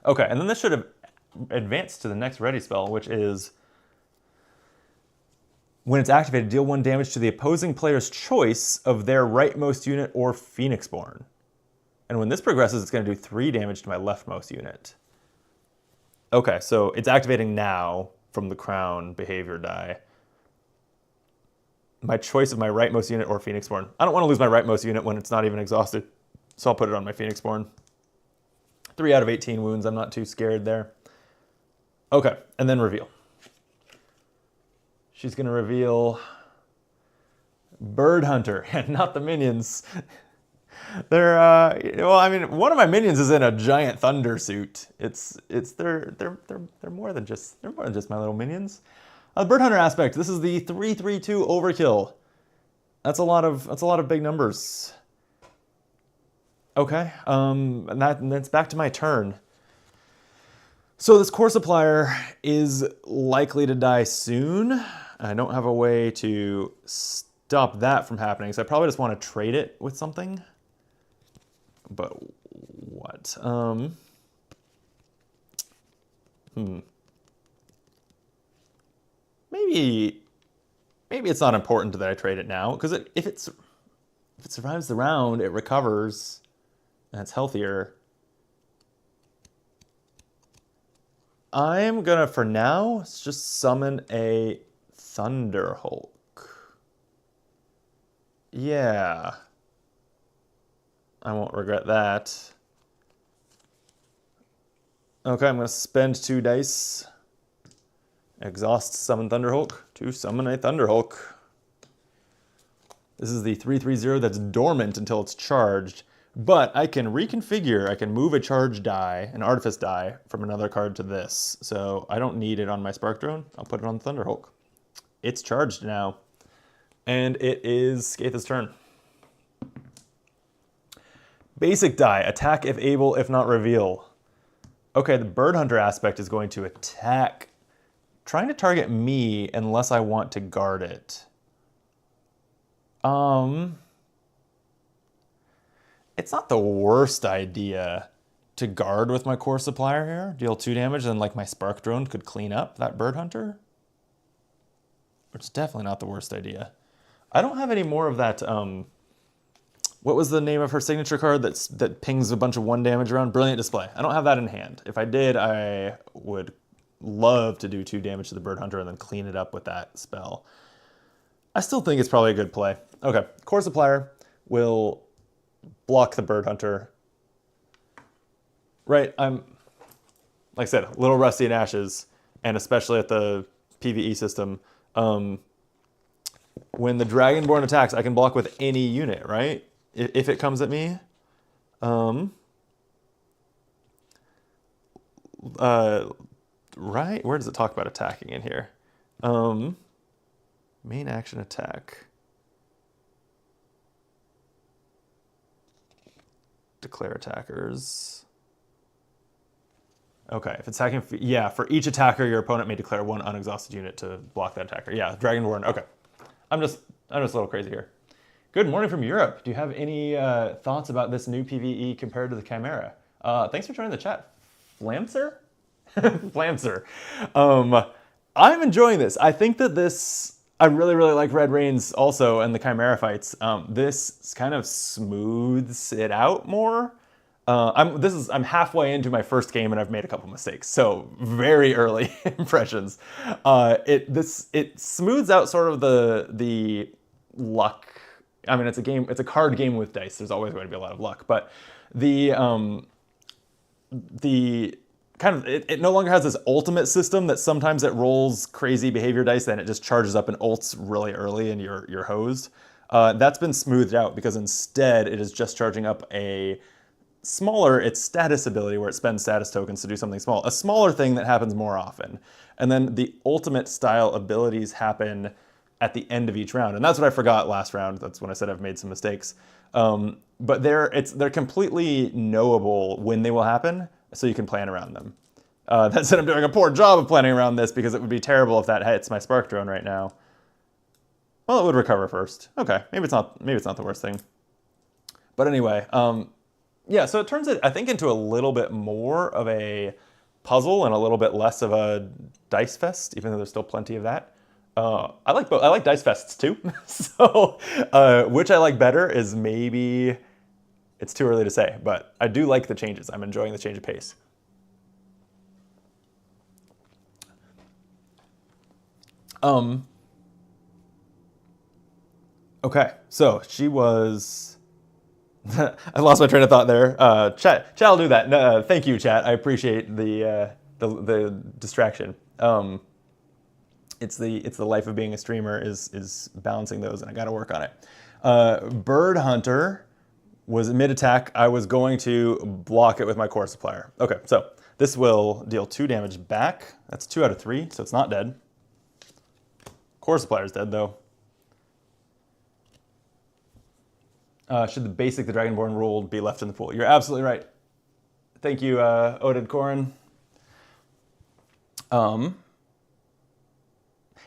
Okay, and then this should have advanced to the next ready spell, which is when it's activated, deal 1 damage to the opposing player's choice of their rightmost unit or Phoenixborn. And when this progresses, it's going to do 3 damage to my leftmost unit. Okay, so it's activating now from the crown behavior die. My choice of my rightmost unit or Phoenixborn. I don't want to lose my rightmost unit when it's not even exhausted, so I'll put it on my Phoenixborn. 3 out of 18 wounds, I'm not too scared there. Okay, and then reveal. She's going to reveal Bird Hunter, and not the minions. They're well, I mean, one of my minions is in a giant thunder suit. They're more than just my little minions. Bird Hunter aspect. This is the 3/3/2 overkill. That's a lot of big numbers. Okay, and that's back to my turn. So this Core Supplier is likely to die soon. I don't have a way to stop that from happening, so I probably just want to trade it with something. But what? Maybe it's not important that I trade it now, because if it survives the round, it recovers, and it's healthier. I'm gonna, for now, just summon a Thunderhulk. Yeah. I won't regret that. Okay, I'm going to spend 2 dice. Exhaust summon Thunderhulk to summon a Thunderhulk. This is the 3/3/0 that's dormant until it's charged. But I can reconfigure, I can move a charge die, an artifice die, from another card to this. So I don't need it on my Spark Drone. I'll put it on Thunderhulk. It's charged now. And it is Skaitha's turn. Basic die, attack if able, if not reveal. Okay, the Bird Hunter aspect is going to attack, trying to target me unless I want to guard it. It's not the worst idea to guard with my Core Supplier here. Deal 2 damage, then like my Spark Drone could clean up that Bird Hunter. It's definitely not the worst idea. I don't have any more of that, what was the name of her signature card that pings a bunch of 1 damage around? Brilliant Display. I don't have that in hand. If I did, I would love to do 2 damage to the Bird Hunter and then clean it up with that spell. I still think it's probably a good play. Okay, Core Supplier will block the Bird Hunter. Right, I'm, like I said, a little rusty in Ashes, and especially at the PvE system. When the Dragonborn attacks, I can block with any unit, right? If it comes at me. Right? Where does it talk about attacking in here? Main action attack. Declare attackers. Okay, if it's attacking, yeah, for each attacker, your opponent may declare 1 unexhausted unit to block that attacker. Yeah, Dragonborn. Okay, I'm just a little crazy here. Good morning from Europe. Do you have any thoughts about this new PvE compared to the Chimera? Thanks for joining the chat. Flamser? Flamser. I'm enjoying this. I think that I really, really like Red Rains also and the Chimera fights. This kind of smooths it out more. I'm halfway into my first game and I've made a couple mistakes, so very early impressions. It smooths out sort of the luck. I mean, it's a card game with dice. There's always going to be a lot of luck, but the kind of it no longer has this ultimate system that sometimes it rolls crazy behavior dice, then it just charges up and ults really early and you're hosed. That's been smoothed out because instead it is just charging up its status ability where it spends status tokens to do something small, a smaller thing that happens more often. And then the ultimate style abilities happen at the end of each round. And that's what I forgot last round. That's when I said I've made some mistakes. But they're completely knowable when they will happen, so you can plan around them. That said, I'm doing a poor job of planning around this because it would be terrible if that hits my Spark Drone right now. Well, it would recover first. Okay, maybe it's not the worst thing. But anyway, yeah, so it turns it, I think, into a little bit more of a puzzle and a little bit less of a dice fest, even though there's still plenty of that. I like both. I like dice fests too. So, which I like better is maybe, it's too early to say, but I do like the changes. I'm enjoying the change of pace. Okay, so she was. I lost my train of thought there. Chat, I'll do that. No, thank you, chat. I appreciate the distraction. It's the life of being a streamer is balancing those, and I got to work on it. Bird Hunter was mid attack. I was going to block it with my core supplier. Okay, so this will deal 2 damage back. That's 2 out of 3, so it's not dead. Core supplier is dead though. Should the Dragonborn rule be left in the pool? You're absolutely right. Thank you, Oded Korin.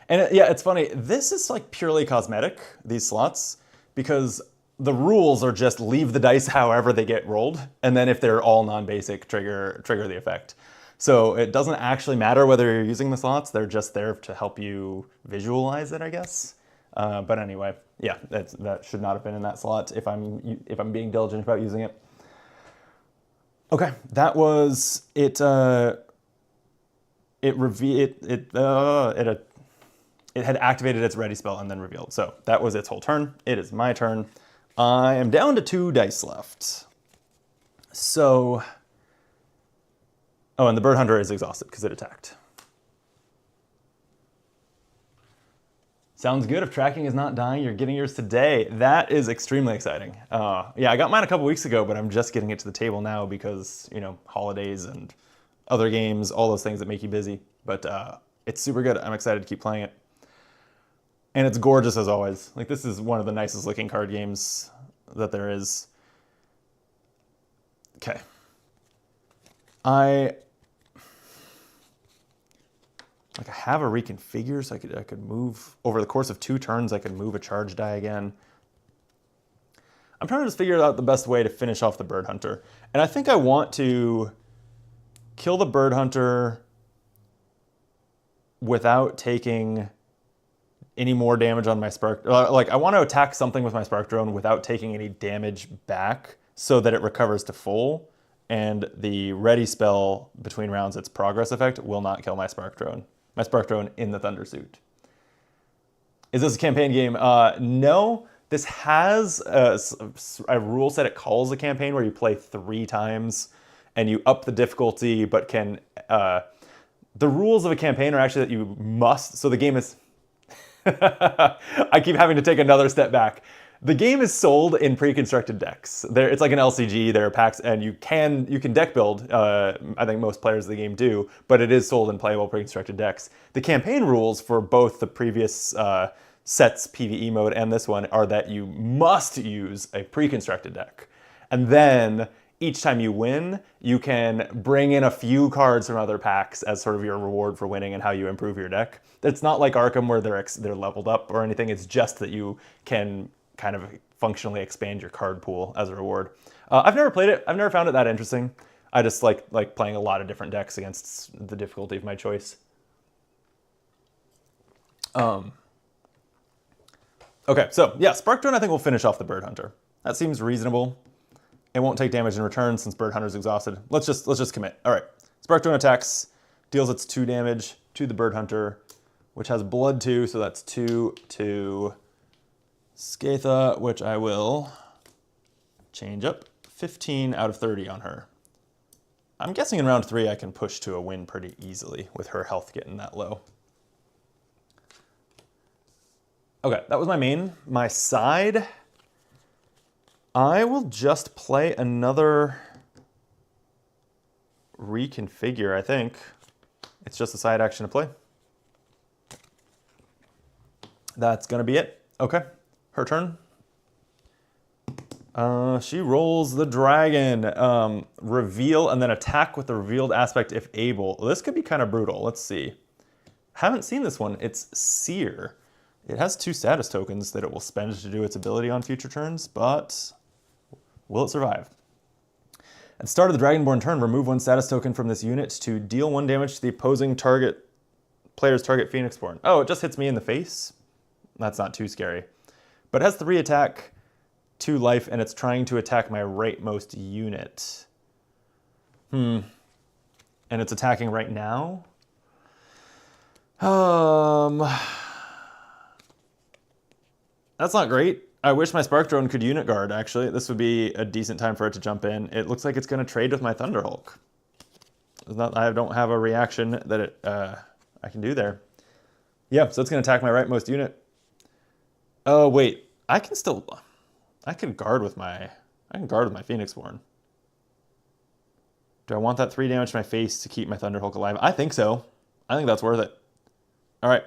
Yeah, it's funny. This is like purely cosmetic, these slots, because the rules are just leave the dice however they get rolled, and then if they're all non-basic, trigger the effect. So it doesn't actually matter whether you're using the slots. They're just there to help you visualize it, I guess. But anyway, yeah, that should not have been in that slot if I'm being diligent about using it. Okay, that was it. It had activated its ready spell and then revealed. So that was its whole turn. It is my turn. I am down to 2 dice left. So, oh, and the Bird Hunter is exhausted because it attacked. Sounds good. If tracking is not dying, you're getting yours today. That is extremely exciting. Yeah, I got mine a couple weeks ago, but I'm just getting it to the table now because, holidays and other games, all those things that make you busy. But it's super good. I'm excited to keep playing it. And it's gorgeous as always. Like, this is one of the nicest looking card games that there is. Okay. I have a reconfigure, so I could move over the course of 2 turns. I could move a charge die again. I'm trying to just figure out the best way to finish off the Bird Hunter, and I think I want to kill the Bird Hunter without taking any more damage on my Spark. Like, I want to attack something with my Spark Drone without taking any damage back, so that it recovers to full. And the ready spell between rounds, its progress effect, will not kill my Spark Drone. My Spark Drone in the Thundersuit. Is this a campaign game? No. This has a rule set it calls a campaign where you play 3 times and you up the difficulty, but can... the rules of a campaign are actually that you must... So the game is... I keep having to take another step back. The game is sold in pre-constructed decks. It's like an LCG. There are packs, and you can deck build. I think most players of the game do, but it is sold in playable pre-constructed decks. The campaign rules for both the previous sets PvE mode and this one are that you must use a pre-constructed deck, and then each time you win, you can bring in a few cards from other packs as sort of your reward for winning and how you improve your deck. It's not like Arkham where they're leveled up or anything. It's just that you can kind of functionally expand your card pool as a reward. I've never played it. I've never found it that interesting. I just like playing a lot of different decks against the difficulty of my choice. Okay, so yeah, Spark Drone I think will finish off the Bird Hunter. That seems reasonable. It won't take damage in return since Bird Hunter's exhausted. Let's just commit. All right, Spark Drone attacks, deals its 2 damage to the Bird Hunter, which has blood 2, so that's 2 to Skatha, which I will change up. 15 out of 30 on her. I'm guessing in round 3 I can push to a win pretty easily with her health getting that low. Okay, that was my main. My side, I will just play another reconfigure, I think. It's just a side action to play. That's gonna be it. Okay, her turn. She rolls the dragon. Reveal and then attack with the revealed aspect if able. Well, this could be kind of brutal. Let's see. Haven't seen this one. It's Seer. It has 2 status tokens that it will spend to do its ability on future turns, but will it survive? At the start of the Dragonborn turn, remove 1 status token from this unit to deal 1 damage to the opposing player's target Phoenixborn. Oh, it just hits me in the face? That's not too scary. But it has 3 attack, 2 life, and it's trying to attack my rightmost unit. And it's attacking right now? That's not great. I wish my Spark Drone could unit guard, actually. This would be a decent time for it to jump in. It looks like it's going to trade with my Thunderhulk. I don't have a reaction that I can do there. Yeah, so it's going to attack my rightmost unit. Oh, wait. I can guard with my Phoenixborn. Do I want that 3 damage to my face to keep my Thunderhulk alive? I think so. I think that's worth it. All right.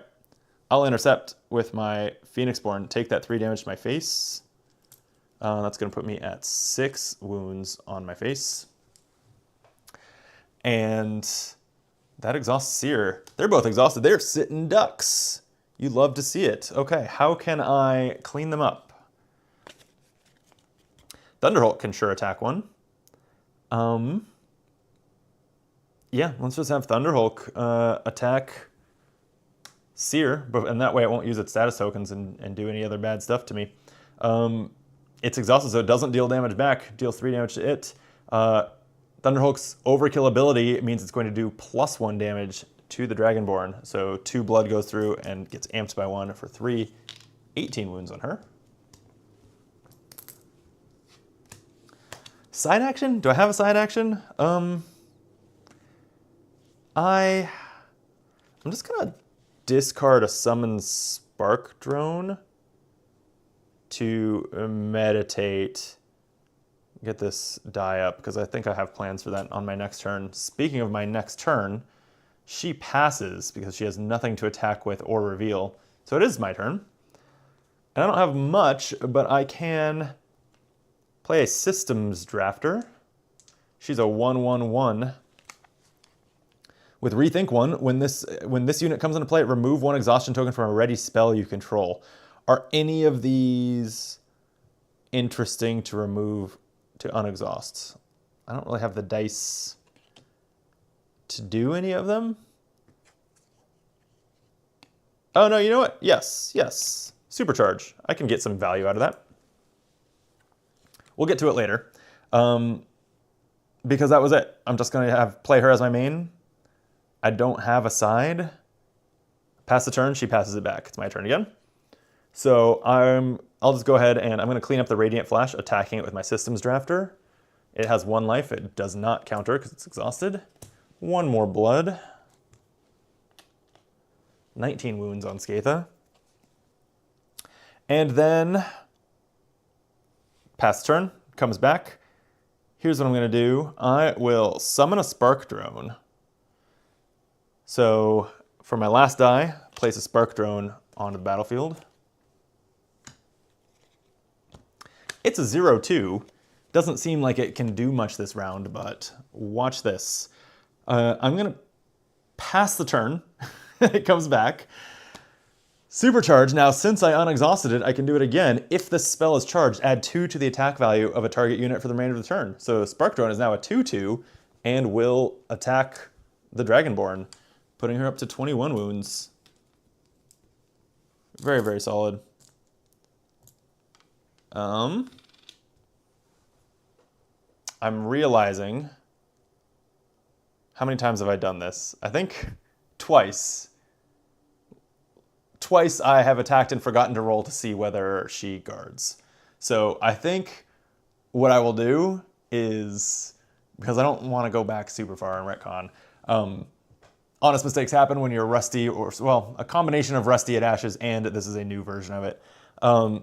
I'll intercept with my Phoenixborn, take that 3 damage to my face. That's going to put me at 6 wounds on my face. And that exhausts Seer. They're both exhausted. They're sitting ducks. You love to see it. Okay, how can I clean them up? Thunderhulk can sure attack one. Yeah, let's just have Thunderhulk attack Seer, and that way it won't use its status tokens and do any other bad stuff to me. It's exhausted, so it doesn't deal damage back. Deals 3 damage to it. Thunderhulk's overkill ability means it's going to do +1 damage to the Dragonborn. So 2 blood goes through and gets amped by 1 for 3. 18 wounds on her. Side action? Do I have a side action? I'm just gonna discard a summon Spark Drone to meditate. Get this die up, because I think I have plans for that on my next turn. Speaking of my next turn, she passes because she has nothing to attack with or reveal. So it is my turn. And I don't have much, but I can play a Systems Drafter. She's a 1/1/1. With Rethink 1, when this unit comes into play, remove 1 exhaustion token from a ready spell you control. Are any of these interesting to remove to unexhaust? I don't really have the dice to do any of them. Oh no, you know what? Yes. Supercharge. I can get some value out of that. We'll get to it later. Because that was it. I'm just gonna play her as my main. I don't have a side. Pass the turn, she passes it back. It's my turn again. So I'll just go ahead and I'm going to clean up the Radiant Flash, attacking it with my Systems Drafter. It has 1 life. It does not counter because it's exhausted. 1 more blood. 19 wounds on Skatha. And then pass the turn, comes back. Here's what I'm going to do. I will summon a Spark Drone. So for my last die, place a Spark Drone onto the battlefield. It's a 0/2. Doesn't seem like it can do much this round, but watch this. I'm going to pass the turn. It comes back. Supercharge. Now, since I unexhausted it, I can do it again. If this spell is charged, add 2 to the attack value of a target unit for the remainder of the turn. So Spark Drone is now a 2/2 and will attack the Dragonborn, putting her up to 21 wounds. Very, very solid. I'm realizing, how many times have I done this? I think twice. Twice I have attacked and forgotten to roll to see whether she guards. So I think what I will do is, because I don't want to go back super far in retcon, honest mistakes happen when you're rusty, or, well, a combination of rusty at Ashes and this is a new version of it.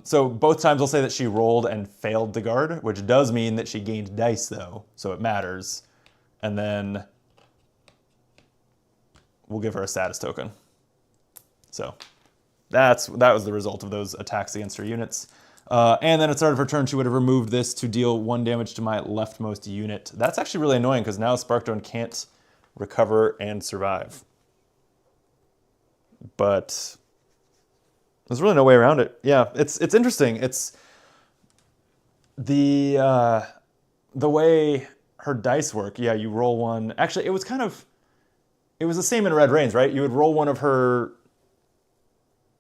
So both times I'll say that she rolled and failed to guard, which does mean that she gained dice though, so it matters. And then we'll give her a status token. So that was the result of those attacks against her units. And then at the start of her turn, she would have removed this to deal 1 damage to my leftmost unit. That's actually really annoying because now Spark Drone can't recover and survive. But there's really no way around it. Yeah, it's interesting. It's the way her dice work. Yeah, you roll one. Actually, it was the same in Red Rains, right? You would roll one of her.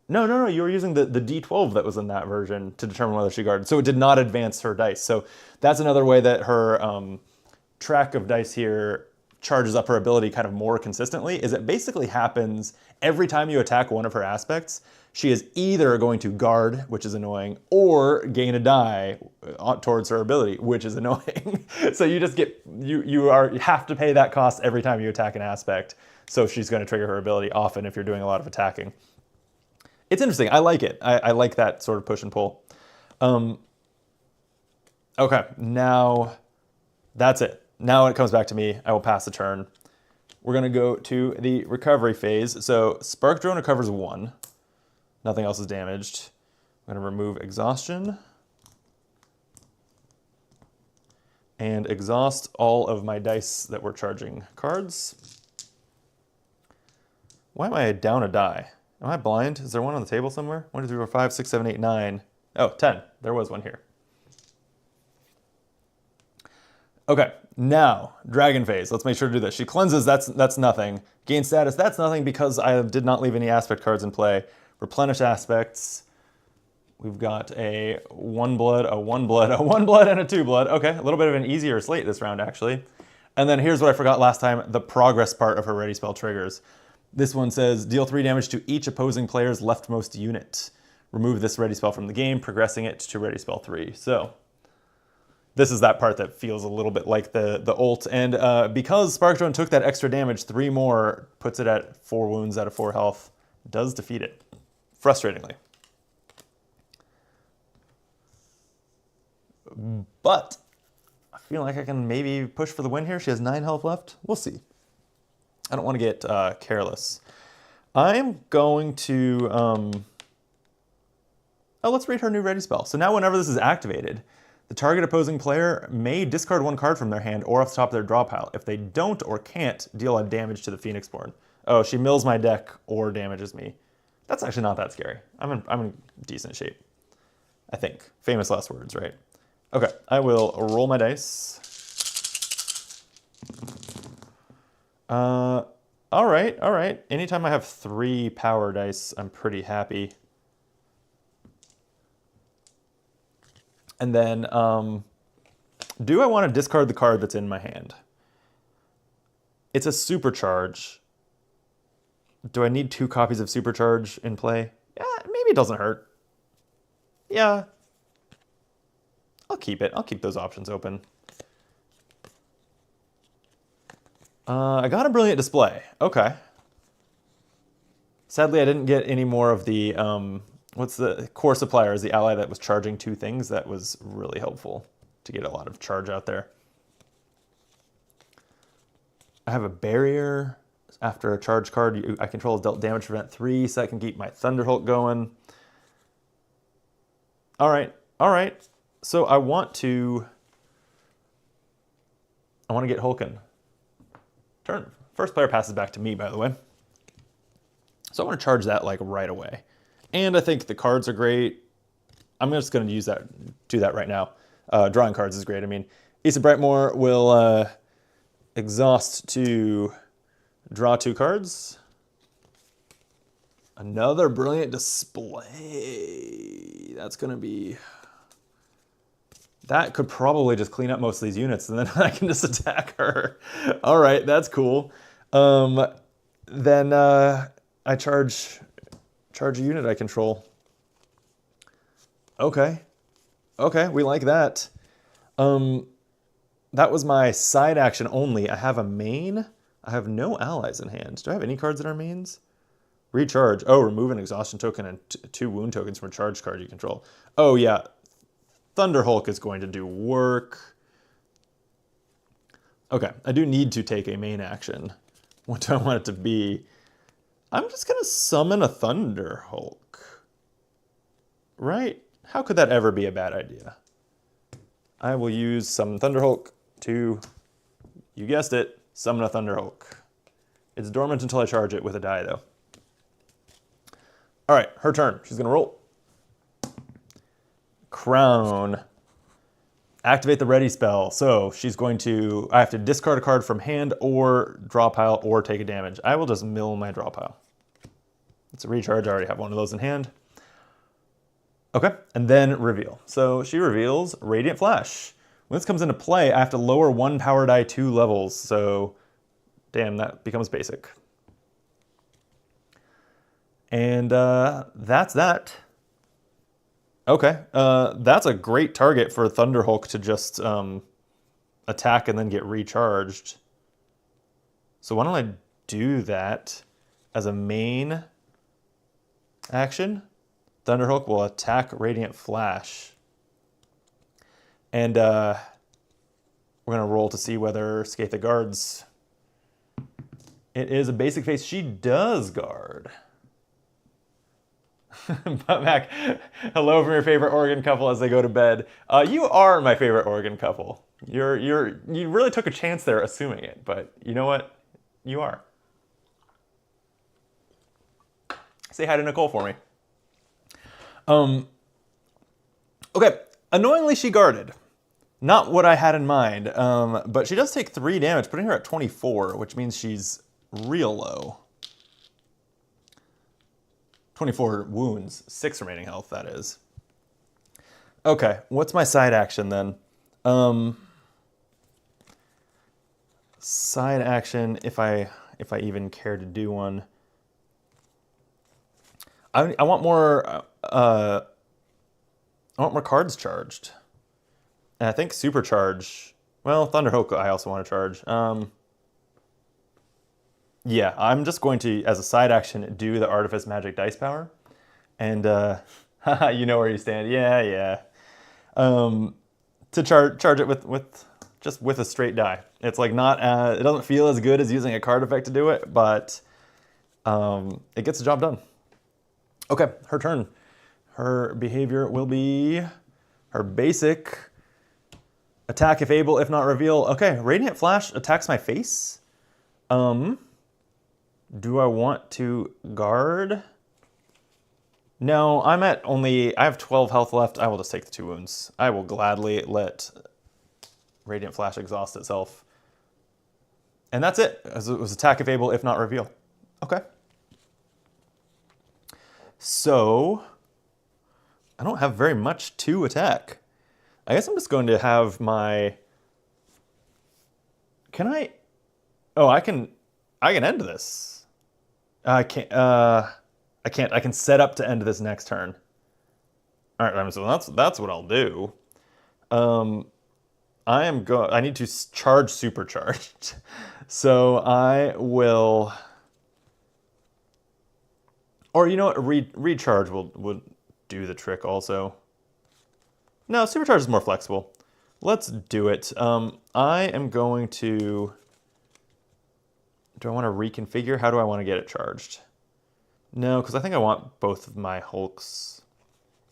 No, you were using the D12 that was in that version to determine whether she guarded. So it did not advance her dice. So that's another way that her track of dice here charges up her ability kind of more consistently, is it basically happens every time you attack one of her aspects. She is either going to guard, which is annoying, or gain a die towards her ability, which is annoying. So you just get, you have to pay that cost every time you attack an aspect. So she's going to trigger her ability often if you're doing a lot of attacking. It's interesting. I like it. I like that sort of push and pull. Okay, now that's it. Now when it comes back to me, I will pass the turn. We're going to go to the recovery phase. So Spark Drone recovers 1. Nothing else is damaged. I'm going to remove exhaustion and exhaust all of my dice that were charging cards. Why am I down a die? Am I blind? Is there one on the table somewhere? 1, 2, 3, 4, 5, 6, 7, 8, 9. Oh, 10. There was one here. Okay, now, Dragon Phase. Let's make sure to do this. She cleanses, that's nothing. Gain status, that's nothing because I did not leave any aspect cards in play. Replenish aspects. We've got a 1 blood, a 1 blood, a 1 blood, and a 2 blood. Okay, a little bit of an easier slate this round, actually. And then here's what I forgot last time, the progress part of her ready spell triggers. This one says, deal 3 damage to each opposing player's leftmost unit. Remove this ready spell from the game, progressing it to ready spell 3. So this is that part that feels a little bit like the ult. And because Spark Drone took that extra damage, 3 more, puts it at 4 wounds out of 4 health, does defeat it. Frustratingly. But I feel like I can maybe push for the win here. She has 9 health left. We'll see. I don't want to get careless. I'm going to... oh, let's read her new ready spell. So now whenever this is activated, the target opposing player may discard 1 card from their hand or off the top of their draw pile. If they don't or can't, deal a damage to the Phoenixborn. Oh, she mills my deck or damages me. That's actually not that scary. I'm in decent shape, I think. Famous last words, right? Okay, I will roll my dice. All right. Anytime I have 3 power dice, I'm pretty happy. And then, do I want to discard the card that's in my hand? It's a supercharge. Do I need 2 copies of supercharge in play? Yeah, maybe it doesn't hurt. Yeah. I'll keep it. I'll keep those options open. I got a Brilliant Display. Okay. Sadly, I didn't get any more of the, what's the core supplier is the ally that was charging 2 things. That was really helpful to get a lot of charge out there. I have a barrier. After a charge card I control is dealt damage to prevent 3, so I can keep my Thunderhulk going. All right. So I want to get Hulkin. Turn. First player passes back to me, by the way. So I want to charge that like right away. And I think the cards are great. I'm just going to do that right now. Drawing cards is great. I mean, Ace of Brightmoor will exhaust to draw 2 cards. Another Brilliant Display. That's going to be... That could probably just clean up most of these units, and then I can just attack her. All right, that's cool. Then I charge a unit I control. Okay, we like that. That was my side action only. I have a main. I have no allies in hand. Do I have any cards that are mains? Recharge. Oh, remove an exhaustion token and 2 wound tokens from a charge card you control. Oh yeah. Thunderhulk is going to do work. Okay, I do need to take a main action. What do I want it to be? I'm just going to summon a Thunderhulk. Right? How could that ever be a bad idea? I will use some Thunderhulk to, you guessed it, summon a Thunderhulk. It's dormant until I charge it with a die, though. All right, her turn. She's going to roll. Crown. Activate the ready spell. So she's going to, I have to discard a card from hand or draw pile or take a damage. I will just mill my draw pile. It's a recharge. I already have one of those in hand. Okay, and then reveal. So she reveals Radiant Flash. When this comes into play, I have to lower 1 power die 2 levels. So, damn, that becomes basic. And that's that. Okay, that's a great target for Thunderhulk to just attack and then get recharged. So why don't I do that as a main action? Thunderhulk will attack Radiant Flash. And we're going to roll to see whether Skatha guards. It is a basic face. She does guard. But Mac, hello from your favorite Oregon couple as they go to bed. You are my favorite Oregon couple. You really took a chance there assuming it, but you know what? You are. Say hi to Nicole for me. Okay, annoyingly she guarded. Not what I had in mind, but she does take 3 damage, putting her at 24, which means she's real low. 24 wounds, 6 remaining health, that is. Okay, what's my side action then? Side action, if I even care to do one. I want more cards charged. And I think Supercharge, well, Thunderhulk I also want to charge. Yeah, I'm just going to, as a side action, do the Artifice Magic Dice Power. And, haha, you know where you stand. Yeah. To charge it with a straight die. It's like not, it doesn't feel as good as using a card effect to do it, but it gets the job done. Okay, her turn. Her behavior will be her basic attack if able, if not reveal. Okay, Radiant Flash attacks my face. Do I want to guard? No, I have 12 health left. I will just take the 2 wounds. I will gladly let Radiant Flash exhaust itself. And that's it. It was attack if able, if not reveal. Okay. So, I don't have very much to attack. I guess I'm just going to have my... Can I... Oh, I can end this. I can't. I can set up to end this next turn. All right, so that's what I'll do. I need to charge Supercharged, so I will. Or you know what? Recharge would do the trick also. No, Supercharge is more flexible. Let's do it. I am going to. Do I want to reconfigure? How do I want to get it charged? No, because I think I want both of my Hulks.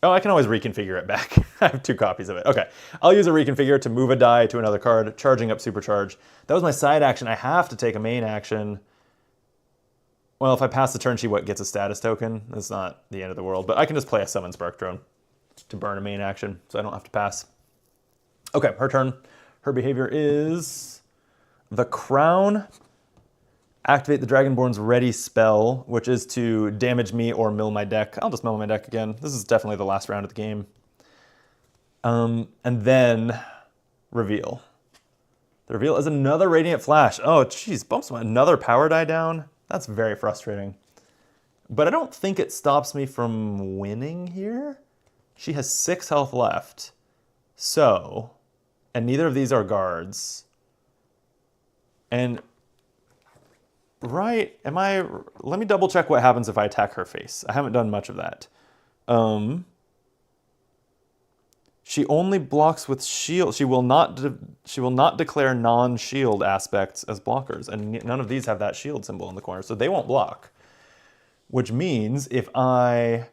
Oh, I can always reconfigure it back. I have 2 copies of it. Okay, I'll use a reconfigure to move a die to another card, charging up Supercharge. That was my side action. I have to take a main action. Well, if I pass the turn, she gets a status token. That's not the end of the world, but I can just play a Summon Spark Drone to burn a main action, so I don't have to pass. Okay, her turn. Her behavior is the Crown. Activate the Dragonborn's Ready spell, which is to damage me or mill my deck. I'll just mill my deck again. This is definitely the last round of the game. And then reveal. The reveal is another Radiant Flash. Oh, geez, bumps another power die down. That's very frustrating. But I don't think it stops me from winning here. She has 6 health left. So, and neither of these are guards. And, right, let me double check what happens if I attack her face. I haven't done much of that. She only blocks with shield. She will not declare non-shield aspects as blockers, and none of these have that shield symbol in the corner, so they won't block. Which means if I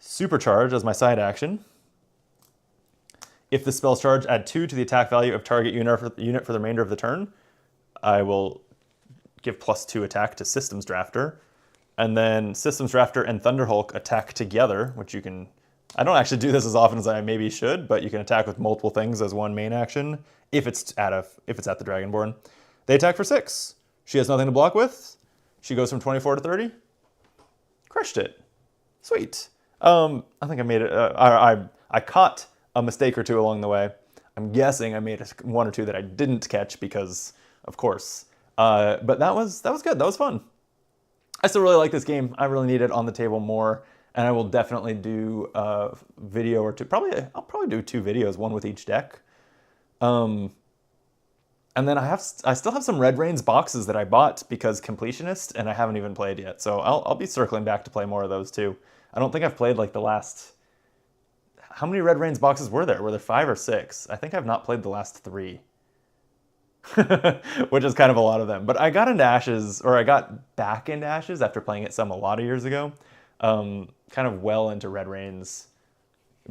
supercharge as my side action, if the spell's charge, add 2 to the attack value of target unit for the remainder of the turn, I will give +2 attack to Systems Drafter, and then Systems Drafter and Thunderhulk attack together, which you can. I don't actually do this as often as I maybe should, but you can attack with multiple things as one main action if it's at the Dragonborn. They attack for 6. She has nothing to block with. She goes from 24 to 30. Crushed it. Sweet. I think I made it. I caught a mistake or two along the way. I'm guessing I made 1 or 2 that I didn't catch because, of course. But that was good. That was fun. I still really like this game. I really need it on the table more. And I will definitely do a video or 2. I'll probably do 2 videos, 1 with each deck. And then I still have some Red Rains boxes that I bought because Completionist, and I haven't even played yet. So I'll be circling back to play more of those too. I don't think I've played like the last. How many Red Rains boxes were there? Were there 5 or 6? I think I've not played the last 3. Which is kind of a lot of them. But I got into Ashes, or I got back into Ashes after playing it a lot of years ago. Kind of well into Red Rains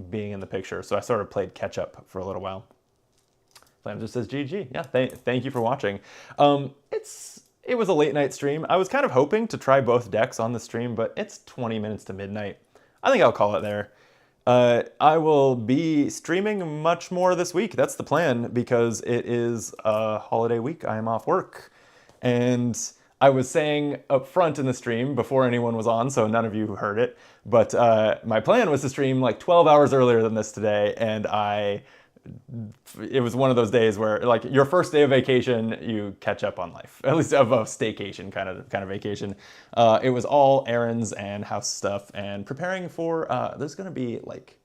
being in the picture. So I sort of played catch up for a little while. Flam just says GG. Yeah, thank you for watching. It was a late night stream. I was kind of hoping to try both decks on the stream, but it's 20 minutes to midnight. I think I'll call it there. I will be streaming much more this week. That's the plan because it is a holiday week. I am off work. And I was saying up front in the stream before anyone was on, so none of you heard it, but my plan was to stream like 12 hours earlier than this today, and it was one of those days where, like, your first day of vacation, you catch up on life, at least of a staycation kind of vacation. It was all errands and house stuff and preparing for, there's going to be like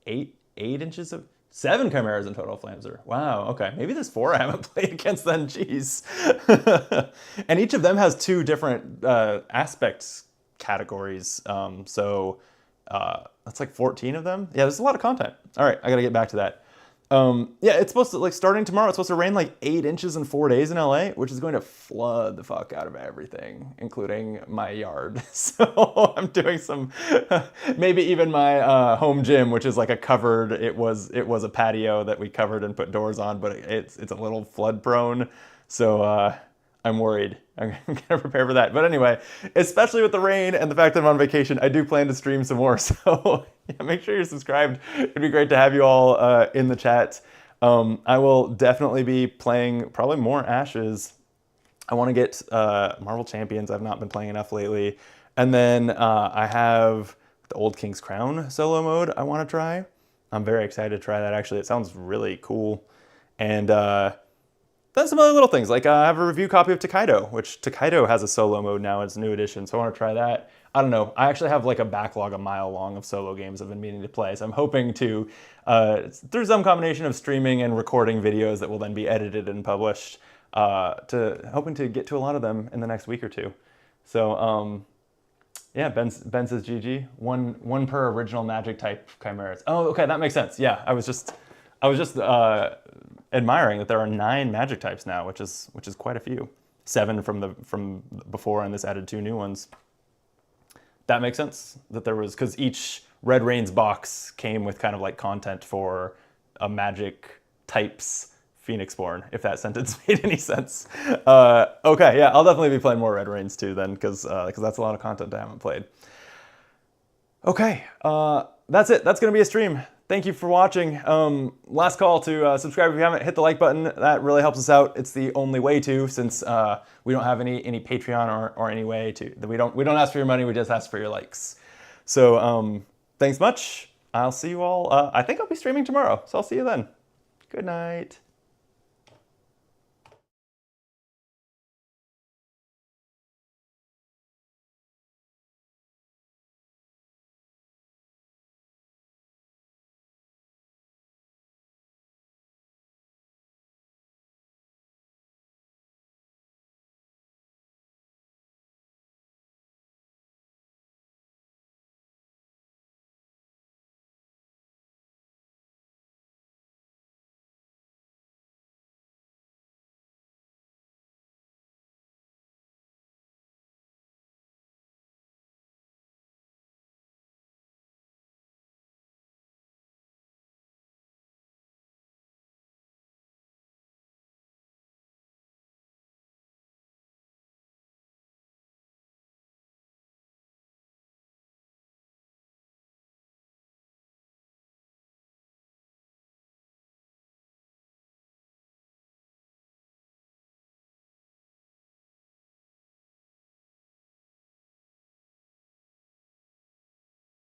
8 inches of, 7 chimeras in total, Flamser. Wow, okay. Maybe there's 4 I haven't played against then, jeez. And each of them has 2 different aspects categories. So that's like 14 of them. Yeah, there's a lot of content. All right, I gotta get back to that. Yeah, it's supposed to, like, starting tomorrow, it's supposed to rain like 8 inches in 4 days in LA, which is going to flood the fuck out of everything, including my yard. So I'm doing some, maybe even my home gym, which is like a covered, it was a patio that we covered and put doors on, but it's a little flood prone. So I'm worried. I'm gonna prepare for that. But anyway, especially with the rain and the fact that I'm on vacation, I do plan to stream some more. So yeah, make sure you're subscribed. It'd be great to have you all in the chat. I will definitely be playing probably more Ashes. I want to get Marvel Champions. I've not been playing enough lately. And then I have the Old King's Crown solo mode I want to try. I'm very excited to try that, actually. It sounds really cool. And then some other little things, like I have a review copy of Takedo, which Takedo has a solo mode now. It's a new edition, so I want to try that. I don't know. I actually have like a backlog a mile long of solo games I've been meaning to play, so I'm hoping to, through some combination of streaming and recording videos that will then be edited and published, hoping to get to a lot of them in the next week or 2. So, yeah, Ben says GG. One per original Magic type chimeras. Oh, okay, that makes sense. Yeah, I was just admiring that there are 9 Magic types now, which is quite a few. 7 from before, and this added 2 new ones. That makes sense that there was, because each Red Rains box came with kind of like content for a Magic types Phoenixborn, if that sentence made any sense. Okay, yeah, I'll definitely be playing more Red Rains too then, because that's a lot of content I haven't played. Okay, that's it. That's going to be a stream. Thank you for watching. Last call to subscribe if you haven't. Hit the like button. That really helps us out. It's the only way to, since we don't have any Patreon or any way to. We don't ask for your money. We just ask for your likes. So thanks much. I'll see you all. I think I'll be streaming tomorrow, so I'll see you then. Good night.